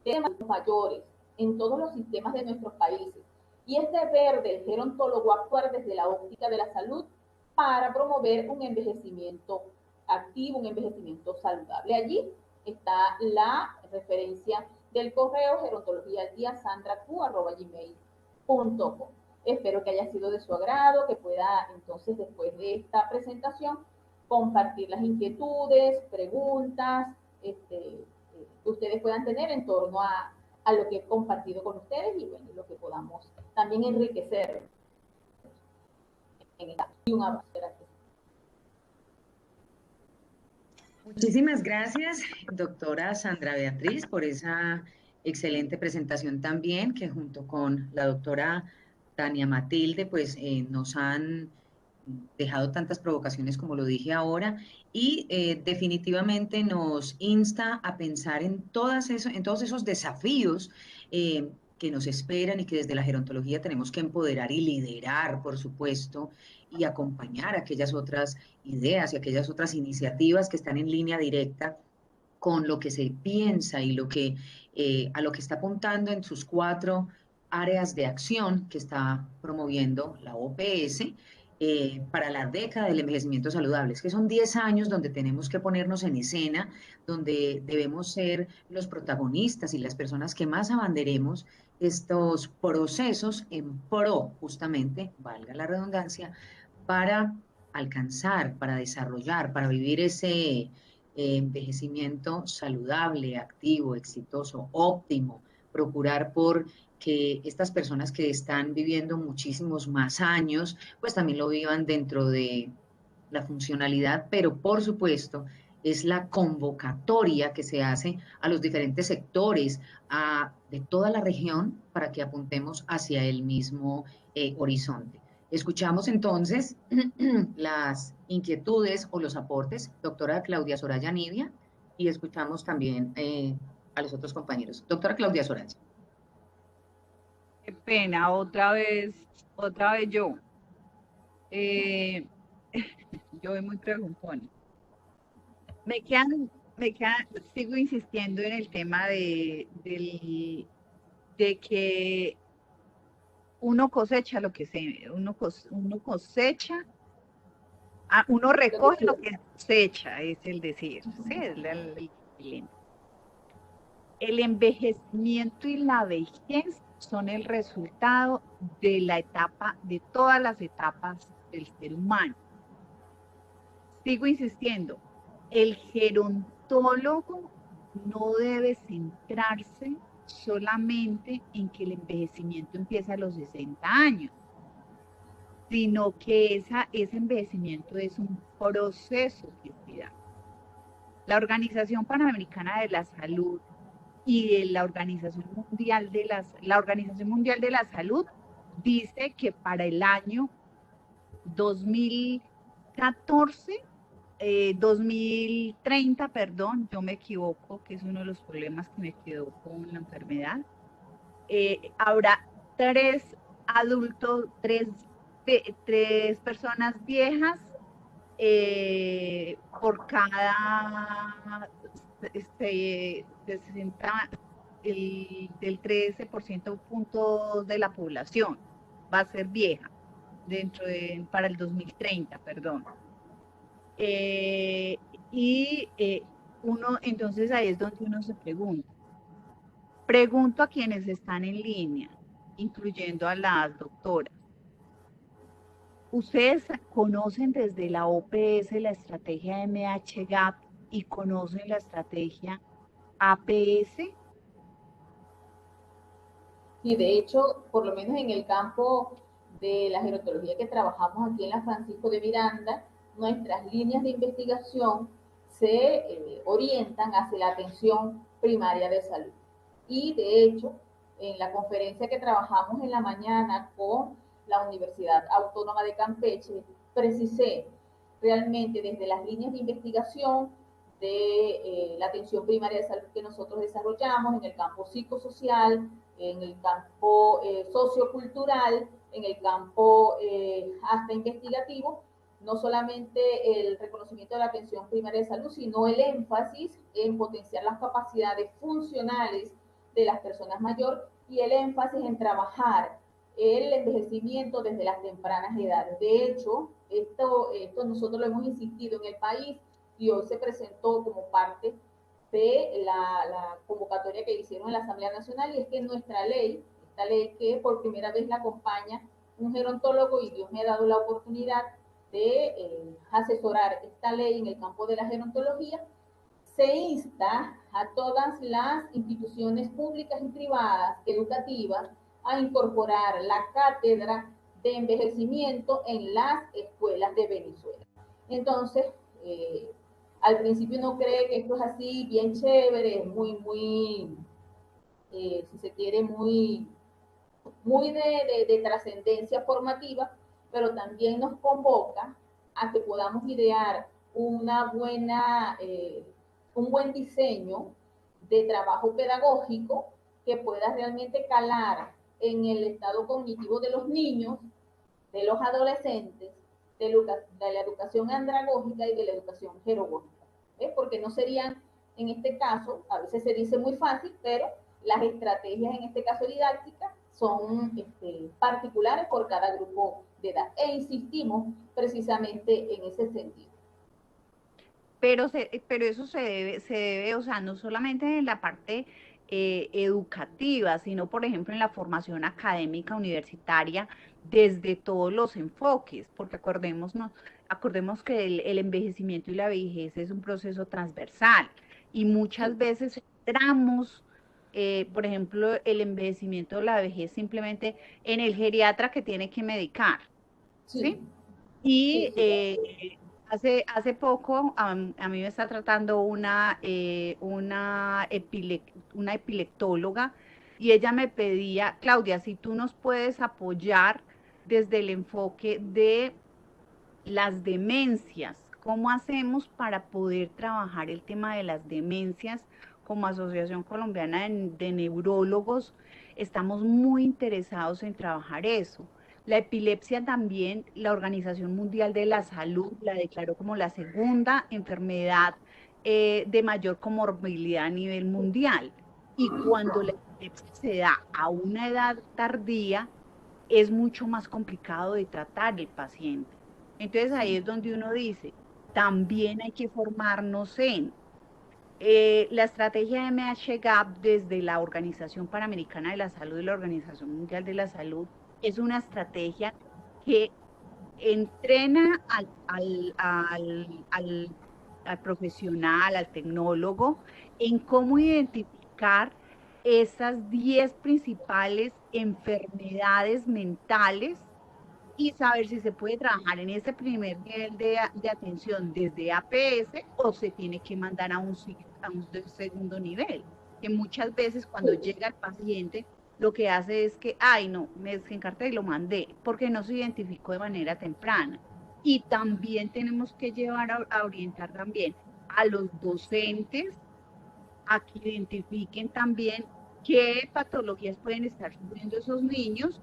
temas mayores en todos los sistemas de nuestros países, y es deber del gerontólogo actuar desde la óptica de la salud para promover un envejecimiento activo, un envejecimiento saludable. Allí está la referencia del correo gerontologiaaldia@gmail.com. Espero que haya sido de su agrado, que pueda entonces, después de esta presentación, compartir las inquietudes, preguntas, que ustedes puedan tener en torno a lo que he compartido con ustedes, y bueno, lo que podamos también enriquecer en esta. Y un abrazo. Gracias. Muchísimas gracias, doctora Sandra Beatriz, por esa excelente presentación también, que junto con la doctora Tania Matilde, pues nos han dejado tantas provocaciones como lo dije ahora, y definitivamente nos insta a pensar en todos esos desafíos que nos esperan y que desde la gerontología tenemos que empoderar y liderar, por supuesto, y acompañar aquellas otras ideas y aquellas otras iniciativas que están en línea directa con lo que se piensa y a lo que está apuntando en sus 4 áreas de acción que está promoviendo la OPS para la década del envejecimiento saludable. Es que son 10 años donde tenemos que ponernos en escena, donde debemos ser los protagonistas y las personas que más abanderemos estos procesos en pro, justamente, valga la redundancia, para alcanzar, para desarrollar, para vivir ese envejecimiento saludable, activo, exitoso, óptimo, procurar por que estas personas que están viviendo muchísimos más años, pues también lo vivan dentro de la funcionalidad, pero por supuesto es la convocatoria que se hace a los diferentes sectores de toda la región para que apuntemos hacia el mismo horizonte. Escuchamos entonces las inquietudes o los aportes, doctora Claudia Soraya Nivia, y escuchamos también a los otros compañeros. Doctora Claudia Soraya. Qué pena, otra vez yo. Yo voy muy preguntona. Sigo insistiendo en el tema de que uno cosecha lo que uno cosecha, uno recoge lo que cosecha, es el decir, ¿sí? El envejecimiento y la vejez son el resultado de todas las etapas del ser humano. Sigo insistiendo, el gerontólogo no debe centrarse solamente en que el envejecimiento empieza a los 60 años, sino que ese envejecimiento es un proceso que se da. La Organización Panamericana de la Salud y la Organización Mundial de la Salud dice que para el año 2014, 2030, perdón, yo me equivoco, que es uno de los problemas que me quedó con la enfermedad, habrá 3 adultos, 3 personas viejas por cada 60, del 13% puntos de la población va a ser vieja para el 2030, perdón. Entonces ahí es donde uno se pregunto a quienes están en línea, incluyendo a las doctoras. ¿Ustedes conocen desde la OPS la estrategia MHGAP y conocen la estrategia APS? Sí, de hecho, por lo menos en el campo de la gerontología que trabajamos aquí en la Francisco de Miranda, nuestras líneas de investigación se orientan hacia la atención primaria de salud. Y de hecho, en la conferencia que trabajamos en la mañana con la Universidad Autónoma de Campeche, precisé realmente desde las líneas de investigación de la atención primaria de salud que nosotros desarrollamos en el campo psicosocial, en el campo sociocultural, en el campo hasta investigativo, no solamente el reconocimiento de la atención primaria de salud, sino el énfasis en potenciar las capacidades funcionales de las personas mayores y el énfasis en trabajar el envejecimiento desde las tempranas edades. De hecho, esto nosotros lo hemos insistido en el país y hoy se presentó como parte de la convocatoria que hicieron en la Asamblea Nacional, y es que nuestra ley, esta ley que por primera vez la acompaña un gerontólogo, y Dios me ha dado la oportunidad de asesorar esta ley en el campo de la gerontología, se insta a todas las instituciones públicas y privadas educativas a incorporar la cátedra de envejecimiento en las escuelas de Venezuela. Entonces, al principio uno cree que esto es así, bien chévere, muy, si se quiere, muy de trascendencia formativa, pero también nos convoca a que podamos idear un buen diseño de trabajo pedagógico que pueda realmente calar en el estado cognitivo de los niños, de los adolescentes, de la educación andragógica y de la educación jerogógica. Porque no serían, en este caso, a veces se dice muy fácil, pero las estrategias, en este caso didácticas, son particulares por cada grupo de edad. E insistimos precisamente en ese sentido. Pero eso se debe, o sea, no solamente en la parte educativa, sino, por ejemplo, en la formación académica universitaria, desde todos los enfoques, porque acordemos que el envejecimiento y la vejez es un proceso transversal, y muchas veces entramos, por ejemplo, el envejecimiento o la vejez simplemente en el geriatra que tiene que medicar, ¿sí? Y hace poco a mí me está tratando una epileptóloga, y ella me pedía, Claudia, si tú nos puedes apoyar desde el enfoque de las demencias, ¿cómo hacemos para poder trabajar el tema de las demencias? Como Asociación Colombiana de Neurólogos, estamos muy interesados en trabajar eso. La epilepsia también, la Organización Mundial de la Salud la declaró como la segunda enfermedad de mayor comorbilidad a nivel mundial. Y cuando la epilepsia se da a una edad tardía, es mucho más complicado de tratar el paciente. Entonces ahí es donde uno dice, también hay que formarnos en la estrategia de MHGAP desde la Organización Panamericana de la Salud y la Organización Mundial de la Salud. Es una estrategia que entrena al al profesional, al tecnólogo, en cómo identificar esas 10 principales enfermedades mentales y saber si se puede trabajar en ese primer nivel de atención desde APS o se tiene que mandar a un segundo nivel. Que muchas veces cuando llega el paciente, lo que hace es que, ay, no, me desencarté y lo mandé, porque no se identificó de manera temprana. Y también tenemos que llevar a orientar también a los docentes a que identifiquen también qué patologías pueden estar sufriendo esos niños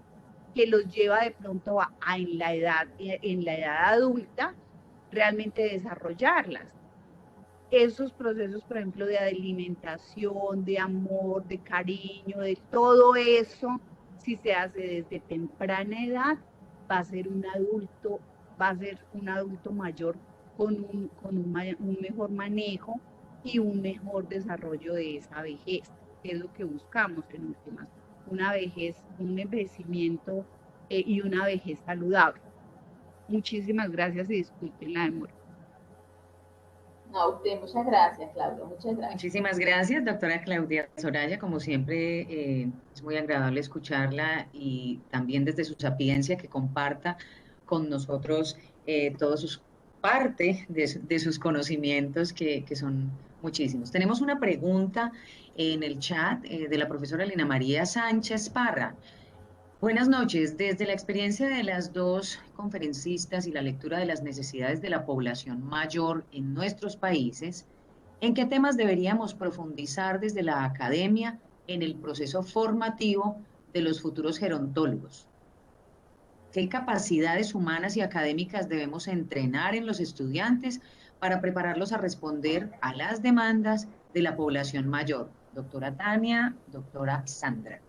que los lleva de pronto en la edad adulta realmente desarrollarlas. Esos procesos, por ejemplo, de alimentación, de amor, de cariño, de todo eso, si se hace desde temprana edad, va a ser un adulto mayor con un mejor manejo y un mejor desarrollo de esa vejez, que es lo que buscamos en últimas, una vejez, un envejecimiento y una vejez saludable. Muchísimas gracias y disculpen la demora. No, a usted, muchas gracias, Claudia, muchas gracias. Muchísimas gracias, doctora Claudia Soraya. Como siempre, es muy agradable escucharla y también desde su sapiencia que comparta con nosotros todos sus parte de sus conocimientos que son muchísimos. Tenemos una pregunta en el chat de la profesora Lina María Sánchez Parra. Buenas noches. Desde la experiencia de las dos conferencistas y la lectura de las necesidades de la población mayor en nuestros países, ¿en qué temas deberíamos profundizar desde la academia en el proceso formativo de los futuros gerontólogos? ¿Qué capacidades humanas y académicas debemos entrenar en los estudiantes para prepararlos a responder a las demandas de la población mayor? Doctora Tania, doctora Sandra.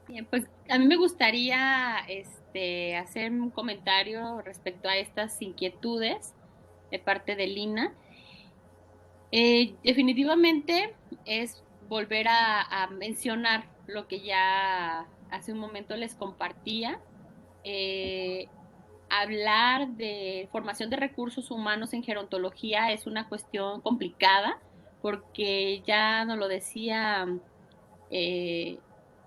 Bien, pues a mí me gustaría hacer un comentario respecto a estas inquietudes de parte de Lina. Definitivamente es volver a mencionar lo que ya hace un momento les compartía. Hablar de formación de recursos humanos en gerontología es una cuestión complicada porque ya nos lo decía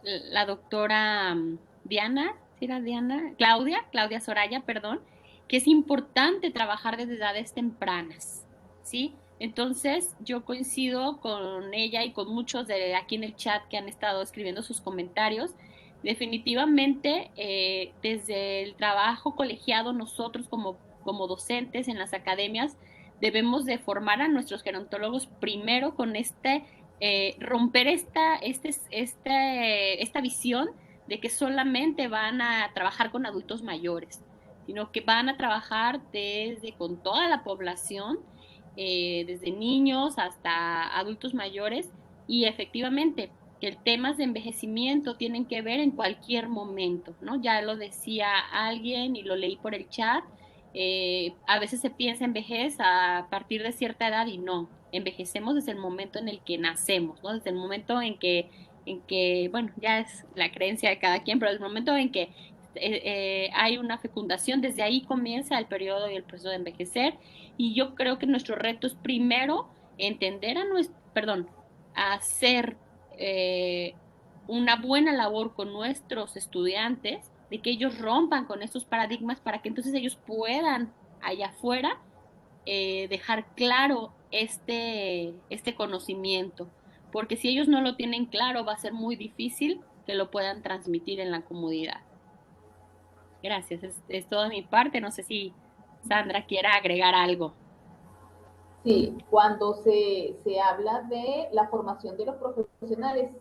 la doctora Diana, ¿sí era Diana? Claudia Soraya, perdón, que es importante trabajar desde edades tempranas, ¿sí? Entonces, yo coincido con ella y con muchos de aquí en el chat que han estado escribiendo sus comentarios. Definitivamente, desde el trabajo colegiado, nosotros como docentes en las academias, debemos de formar a nuestros gerontólogos primero con romper esta visión de que solamente van a trabajar con adultos mayores, sino que van a trabajar con toda la población, desde niños hasta adultos mayores, y efectivamente que el temas de envejecimiento tienen que ver en cualquier momento, ¿no? Ya lo decía alguien y lo leí por el chat. A veces se piensa en vejez a partir de cierta edad y no, envejecemos desde el momento en el que nacemos, ¿no? Desde el momento en que, bueno, ya es la creencia de cada quien, pero desde el momento en que hay una fecundación, desde ahí comienza el periodo y el proceso de envejecer. Y yo creo que nuestro reto es primero entender hacer una buena labor con nuestros estudiantes, de que ellos rompan con estos paradigmas para que entonces ellos puedan allá afuera dejar claro este conocimiento, porque si ellos no lo tienen claro va a ser muy difícil que lo puedan transmitir en la comunidad. Gracias, es toda mi parte. No sé si Sandra quiera agregar algo. Sí, cuando se habla de la formación de los profesionales,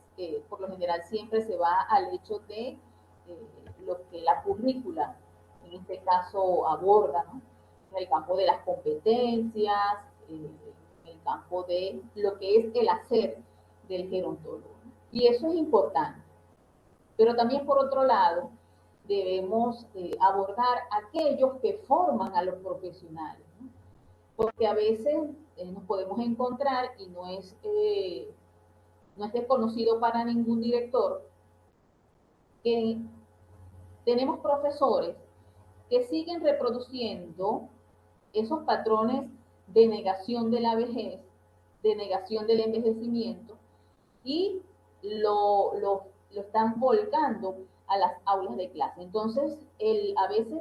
por lo general siempre se va al hecho de lo que la currícula, en este caso, aborda, ¿no? En el campo de las competencias, en el campo de lo que es el hacer del gerontólogo. Y eso es importante. Pero también, por otro lado, debemos abordar aquellos que forman a los profesionales, ¿no? Porque a veces nos podemos encontrar, y no es desconocido para ningún director, que tenemos profesores que siguen reproduciendo esos patrones de negación de la vejez, de negación del envejecimiento, y lo están volcando a las aulas de clase. Entonces, él a veces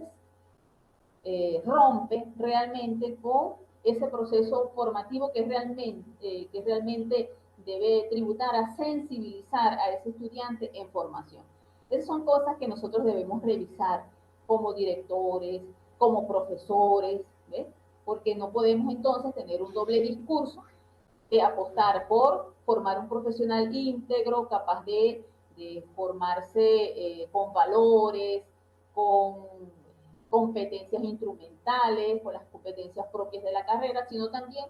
rompe realmente con ese proceso formativo que realmente debe tributar a sensibilizar a ese estudiante en formación. Esas son cosas que nosotros debemos revisar como directores, como profesores, ¿ves? Porque no podemos entonces tener un doble discurso de apostar por formar un profesional íntegro, capaz de formarse con valores, con competencias instrumentales, con las competencias propias de la carrera, sino también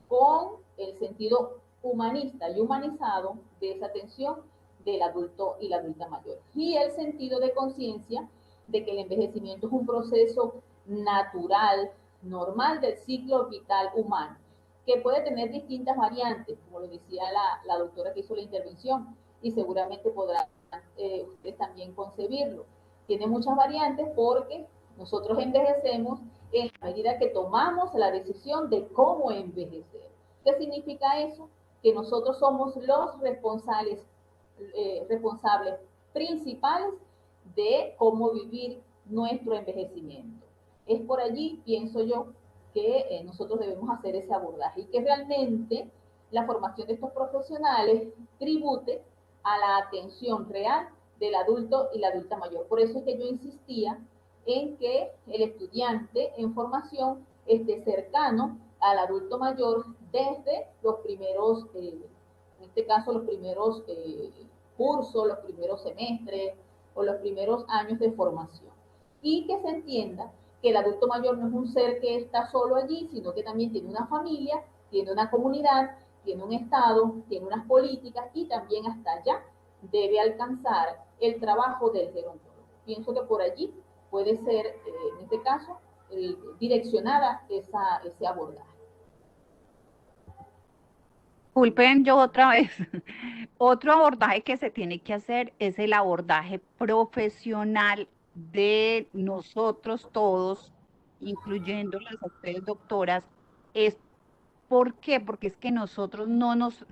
con el sentido humanista y humanizado de esa atención del adulto y la adulta mayor. Y el sentido de conciencia de que el envejecimiento es un proceso natural, normal del ciclo vital humano, que puede tener distintas variantes, como lo decía la doctora que hizo la intervención, y seguramente podrán ustedes también concebirlo. Tiene muchas variantes porque nosotros envejecemos en la medida que tomamos la decisión de cómo envejecer. ¿Qué significa eso? Que nosotros somos los responsables principales de cómo vivir nuestro envejecimiento. Es por allí, pienso yo, que nosotros debemos hacer ese abordaje y que realmente la formación de estos profesionales tribute a la atención real del adulto y la adulta mayor. Por eso es que yo insistía en que el estudiante en formación esté cercano al adulto mayor desde los primeros, en este caso, los primeros cursos, los primeros semestres o los primeros años de formación. Y que se entienda que el adulto mayor no es un ser que está solo allí, sino que también tiene una familia, tiene una comunidad, tiene un estado, tiene unas políticas y también hasta allá debe alcanzar el trabajo del gerontólogo. Pienso que por allí puede ser, en este caso, direccionada ese abordaje. Disculpen yo otra vez. Otro abordaje que se tiene que hacer es el abordaje profesional de nosotros todos, incluyendo las ustedes doctoras. Es ¿Por qué? Porque es que a nosotros no nos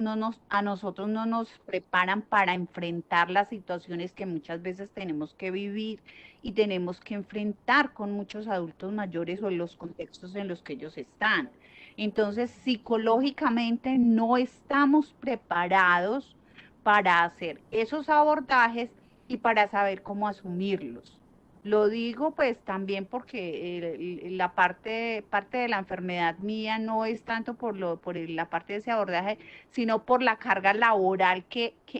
preparan para enfrentar las situaciones que muchas veces tenemos que vivir y tenemos que enfrentar con muchos adultos mayores o en los contextos en los que ellos están. Entonces, psicológicamente no estamos preparados para hacer esos abordajes y para saber cómo asumirlos. Lo digo pues también porque la parte de la enfermedad mía no es tanto por la parte de ese abordaje, sino por la carga laboral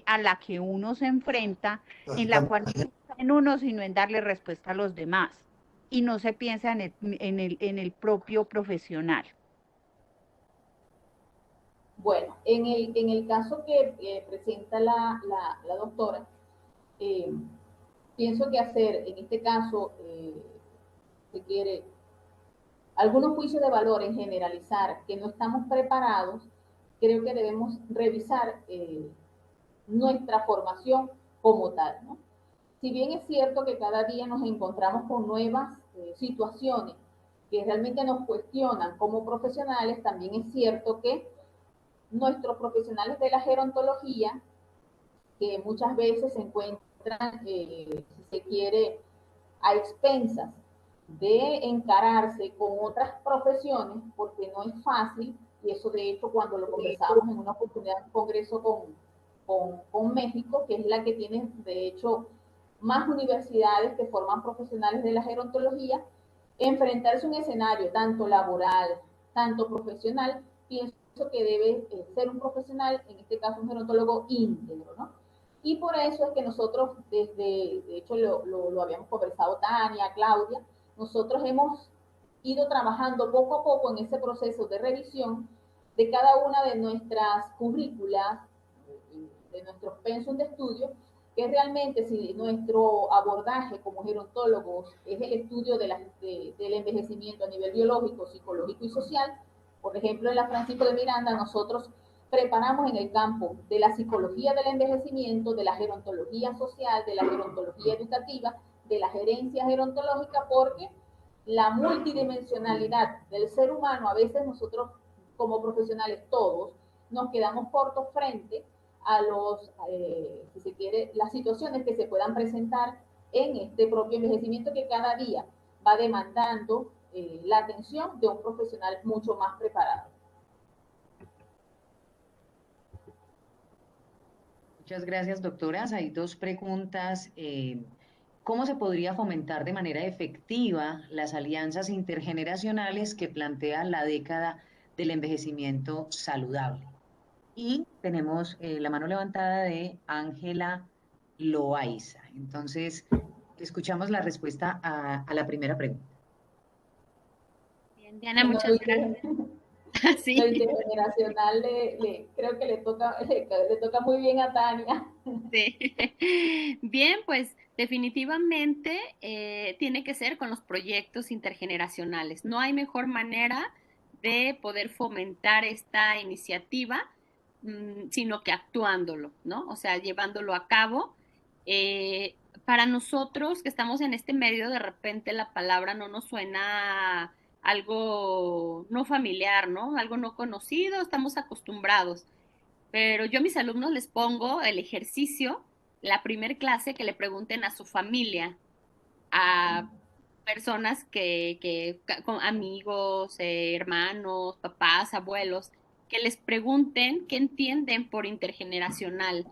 a la que uno se enfrenta, en la cual no piensa en uno, sino en darle respuesta a los demás. Y no se piensa en el propio profesional. Bueno, en el caso que presenta la doctora, pienso que hacer, en este caso, se quiere algunos juicios de valor en generalizar que no estamos preparados, creo que debemos revisar nuestra formación como tal, ¿no? Si bien es cierto que cada día nos encontramos con nuevas situaciones que realmente nos cuestionan como profesionales, también es cierto que nuestros profesionales de la gerontología, que muchas veces se encuentran, si se quiere, a expensas de encararse con otras profesiones, porque no es fácil, y eso de hecho cuando lo conversábamos en una oportunidad, un congreso con México, que es la que tiene de hecho más universidades que forman profesionales de la gerontología, enfrentarse a un escenario tanto laboral, tanto profesional, pienso que debe ser un profesional, en este caso un gerontólogo íntegro, ¿no? Y por eso es que nosotros, de hecho lo habíamos conversado Tania, Claudia, nosotros hemos ido trabajando poco a poco en ese proceso de revisión de cada una de nuestras currículas, de nuestros pensum de estudio, que realmente si nuestro abordaje como gerontólogos es el estudio del envejecimiento a nivel biológico, psicológico y social, por ejemplo en la Francisco de Miranda nosotros preparamos en el campo de la psicología del envejecimiento, de la gerontología social, de la gerontología educativa, de la gerencia gerontológica, porque la multidimensionalidad del ser humano, a veces nosotros como profesionales todos nos quedamos cortos frente a los, si se quiere, las situaciones que se puedan presentar en este propio envejecimiento que cada día va demandando la atención de un profesional mucho más preparado. Muchas gracias, doctoras. Hay dos preguntas. ¿Cómo se podría fomentar de manera efectiva las alianzas intergeneracionales que plantea la década del envejecimiento saludable? Y tenemos la mano levantada de Ángela Loaiza. Entonces, escuchamos la respuesta a la primera pregunta. Bien, Diana, muchas gracias. Sí. Lo intergeneracional creo que le toca muy bien a Tania. Sí. Bien, pues definitivamente tiene que ser con los proyectos intergeneracionales. No hay mejor manera de poder fomentar esta iniciativa, sino que actuándolo, ¿no? O sea, llevándolo a cabo. Para nosotros que estamos en este medio, de repente la palabra no nos suena algo no familiar, ¿no? Algo no conocido, estamos acostumbrados. Pero yo a mis alumnos les pongo el ejercicio, la primer clase, que le pregunten a su familia, a personas con amigos, hermanos, papás, abuelos, que les pregunten qué entienden por intergeneracional.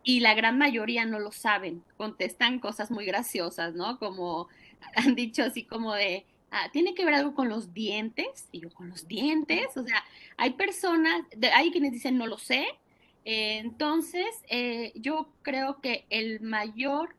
Y la gran mayoría no lo saben, contestan cosas muy graciosas, ¿no? Como han dicho así como de, ¿tiene que ver algo con los dientes? Y yo, ¿con los dientes? O sea, hay personas, hay quienes dicen, no lo sé. Entonces, yo creo que el mayor,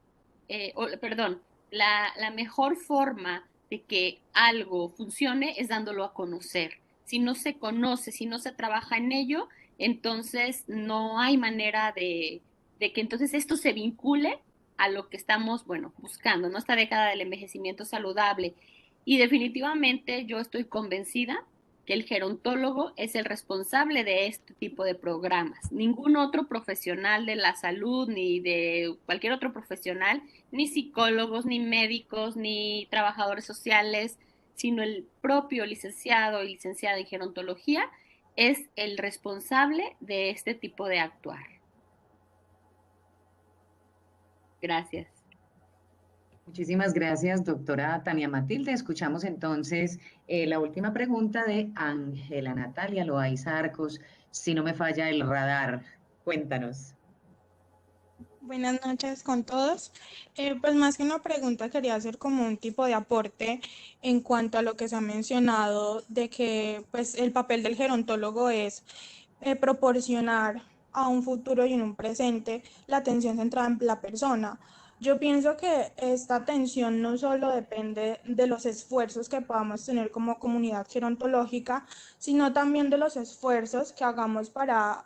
perdón, la mejor forma de que algo funcione es dándolo a conocer. Si no se conoce, si no se trabaja en ello, entonces no hay manera de que entonces esto se vincule a lo que estamos, bueno, buscando, ¿no? Esta década del envejecimiento saludable. Y definitivamente yo estoy convencida que el gerontólogo es el responsable de este tipo de programas. Ningún otro profesional de la salud, ni de cualquier otro profesional, ni psicólogos, ni médicos, ni trabajadores sociales, sino el propio licenciado y licenciada en gerontología es el responsable de este tipo de actuar. Gracias. Muchísimas gracias, doctora Tania Matilde. Escuchamos entonces la última pregunta de Ángela Natalia Loaiza Arcos. Si no me falla el radar, cuéntanos. Buenas noches con todos. Pues más que una pregunta, quería hacer como un tipo de aporte en cuanto a lo que se ha mencionado de que pues el papel del gerontólogo es proporcionar a un futuro y en un presente la atención centrada en la persona. Yo pienso que esta atención no solo depende de los esfuerzos que podamos tener como comunidad gerontológica, sino también de los esfuerzos que hagamos para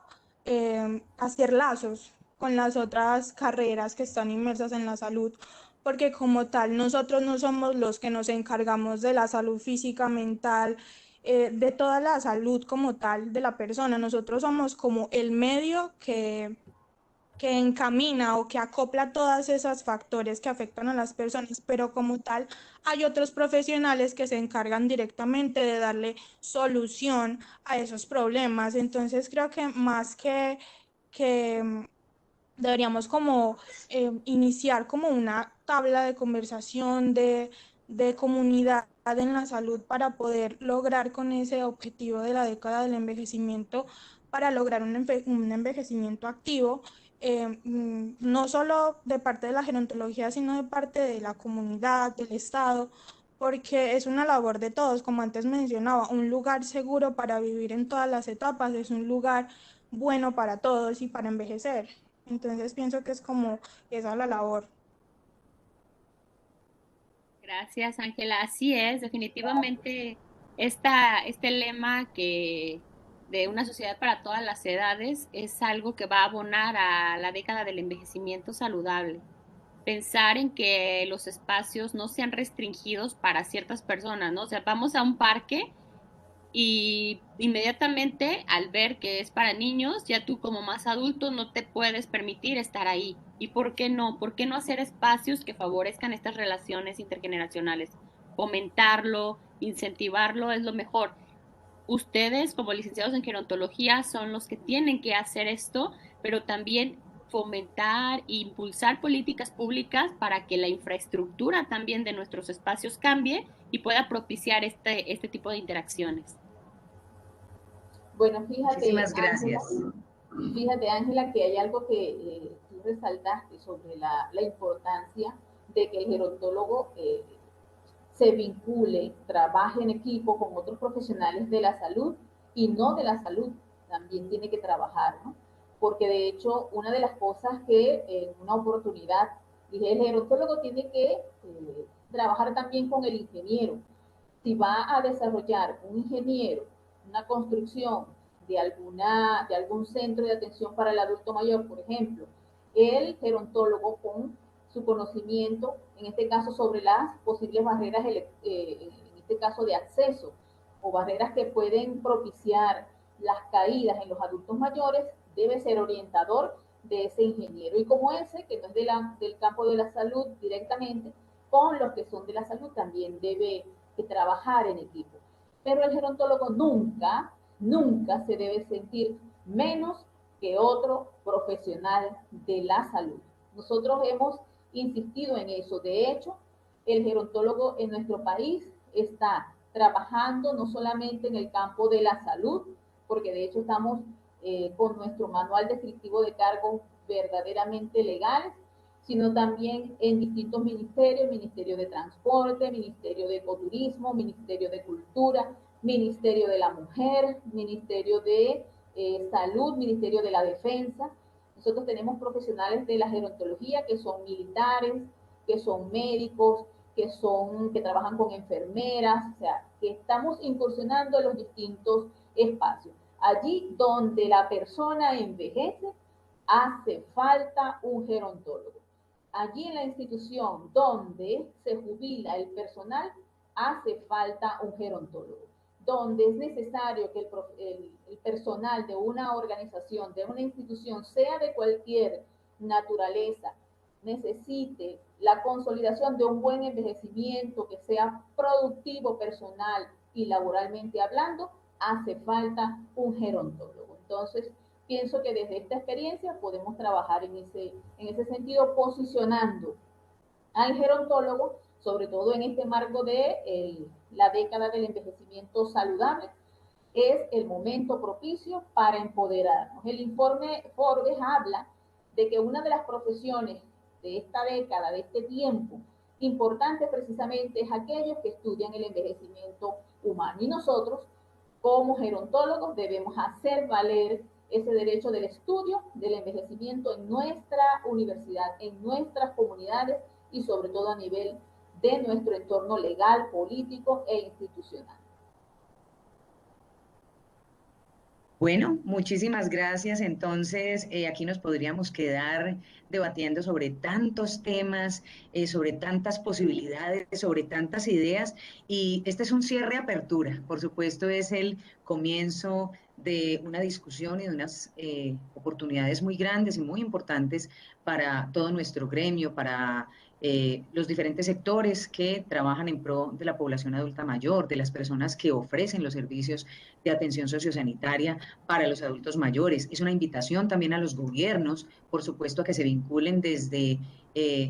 hacer lazos con las otras carreras que están inmersas en la salud, porque como tal nosotros no somos los que nos encargamos de la salud física, mental, de toda la salud como tal de la persona. Nosotros somos como el medio que encamina o que acopla todos esos factores que afectan a las personas, pero como tal hay otros profesionales que se encargan directamente de darle solución a esos problemas. Entonces creo que más que deberíamos como iniciar como una tabla de conversación de comunidad en la salud para poder lograr con ese objetivo de la década del envejecimiento, para lograr un envejecimiento activo, no solo de parte de la gerontología, sino de parte de la comunidad, del Estado, porque es una labor de todos, como antes mencionaba, un lugar seguro para vivir en todas las etapas, es un lugar bueno para todos y para envejecer. Entonces pienso que es como esa la labor. Gracias, Ángela. Así es, definitivamente este lema de una sociedad para todas las edades es algo que va a abonar a la década del envejecimiento saludable. Pensar en que los espacios no sean restringidos para ciertas personas, ¿no? O sea, vamos a un parque y inmediatamente al ver que es para niños, ya tú como más adulto no te puedes permitir estar ahí. ¿Y por qué no? ¿Por qué no hacer espacios que favorezcan estas relaciones intergeneracionales? fomentarlo, incentivarlo es lo mejor. Ustedes, como licenciados en gerontología, son los que tienen que hacer esto, pero también fomentar e impulsar políticas públicas para que la infraestructura también de nuestros espacios cambie y pueda propiciar este tipo de interacciones. Bueno, Muchísimas gracias. Fíjate, Ángela, que hay algo que tú resaltaste sobre la importancia de que el gerontólogo se vincule, trabaje en equipo con otros profesionales de la salud y no de la salud, también tiene que trabajar, ¿no? Porque de hecho, una de las cosas que en una oportunidad dije, el gerontólogo tiene que trabajar también con el ingeniero. Si va a desarrollar un ingeniero una construcción de algún centro de atención para el adulto mayor, por ejemplo, el gerontólogo con su conocimiento, en este caso sobre las posibles barreras, en este caso de acceso, o barreras que pueden propiciar las caídas en los adultos mayores, debe ser orientador de ese ingeniero. Y como ese, que no es del campo de la salud directamente, con los que son de la salud también debe trabajar en equipo. Pero el gerontólogo nunca se debe sentir menos que otro profesional de la salud. Nosotros hemos insistido en eso. De hecho, el gerontólogo en nuestro país está trabajando no solamente en el campo de la salud, porque de hecho estamos con nuestro manual descriptivo de cargos verdaderamente legales, sino también en distintos ministerios, Ministerio de Transporte, Ministerio de Ecoturismo, Ministerio de Cultura, Ministerio de la Mujer, Ministerio de Salud, Ministerio de la Defensa. Nosotros tenemos profesionales de la gerontología que son militares, que son médicos, que trabajan con enfermeras, o sea, que estamos incursionando en los distintos espacios. Allí donde la persona envejece, hace falta un gerontólogo. Allí en la institución donde se jubila el personal, hace falta un gerontólogo. Donde es necesario que el personal de una organización, de una institución, sea de cualquier naturaleza, necesite la consolidación de un buen envejecimiento, que sea productivo personal y laboralmente hablando, hace falta un gerontólogo. Entonces, pienso que desde esta experiencia podemos trabajar en ese sentido, posicionando al gerontólogo, sobre todo en este marco de la década del envejecimiento saludable, es el momento propicio para empoderarnos. El informe Forbes habla de que una de las profesiones de esta década, de este tiempo, importante precisamente es aquellos que estudian el envejecimiento humano. Y nosotros, como gerontólogos, debemos hacer valer ese derecho del estudio del envejecimiento en nuestra universidad, en nuestras comunidades y sobre todo a nivel de nuestro entorno legal, político e institucional. Bueno, muchísimas gracias. Entonces, aquí nos podríamos quedar debatiendo sobre tantos temas, sobre tantas posibilidades, sobre tantas ideas. Y este es un cierre apertura. Por supuesto, es el comienzo de una discusión y de unas oportunidades muy grandes y muy importantes para todo nuestro gremio, para los diferentes sectores que trabajan en pro de la población adulta mayor, de las personas que ofrecen los servicios de atención sociosanitaria para los adultos mayores. Es una invitación también a los gobiernos, por supuesto, a que se vinculen desde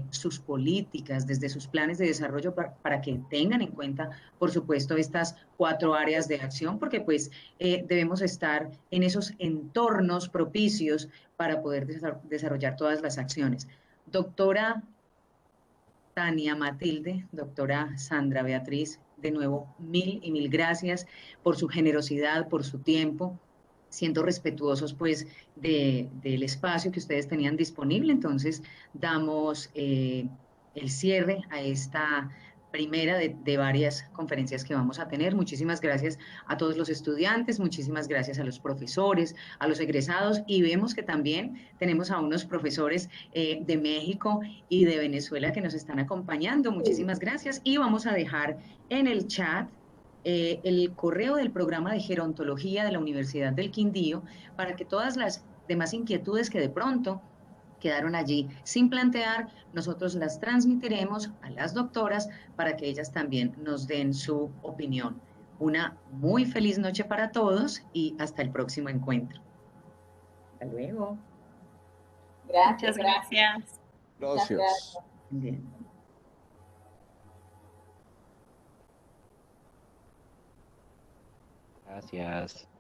sus políticas, desde sus planes de desarrollo para que tengan en cuenta, por supuesto, estas 4 áreas de acción, porque pues debemos estar en esos entornos propicios para poder desarrollar todas las acciones. Doctora Tania Matilde, doctora Sandra Beatriz, de nuevo, mil y mil gracias por su generosidad, por su tiempo, siendo respetuosos pues del espacio que ustedes tenían disponible. Entonces damos el cierre a esta primera de varias conferencias que vamos a tener. Muchísimas gracias a todos los estudiantes, muchísimas gracias a los profesores, a los egresados, y vemos que también tenemos a unos profesores de México y de Venezuela que nos están acompañando. Muchísimas gracias, y vamos a dejar en el chat el correo del programa de gerontología de la Universidad del Quindío para que todas las demás inquietudes que de pronto quedaron allí sin plantear, nosotros las transmitiremos a las doctoras para que ellas también nos den su opinión. Una muy feliz noche para todos y hasta el próximo encuentro. Hasta luego. Gracias, Muchas gracias. Muchas gracias. Bien. Gracias.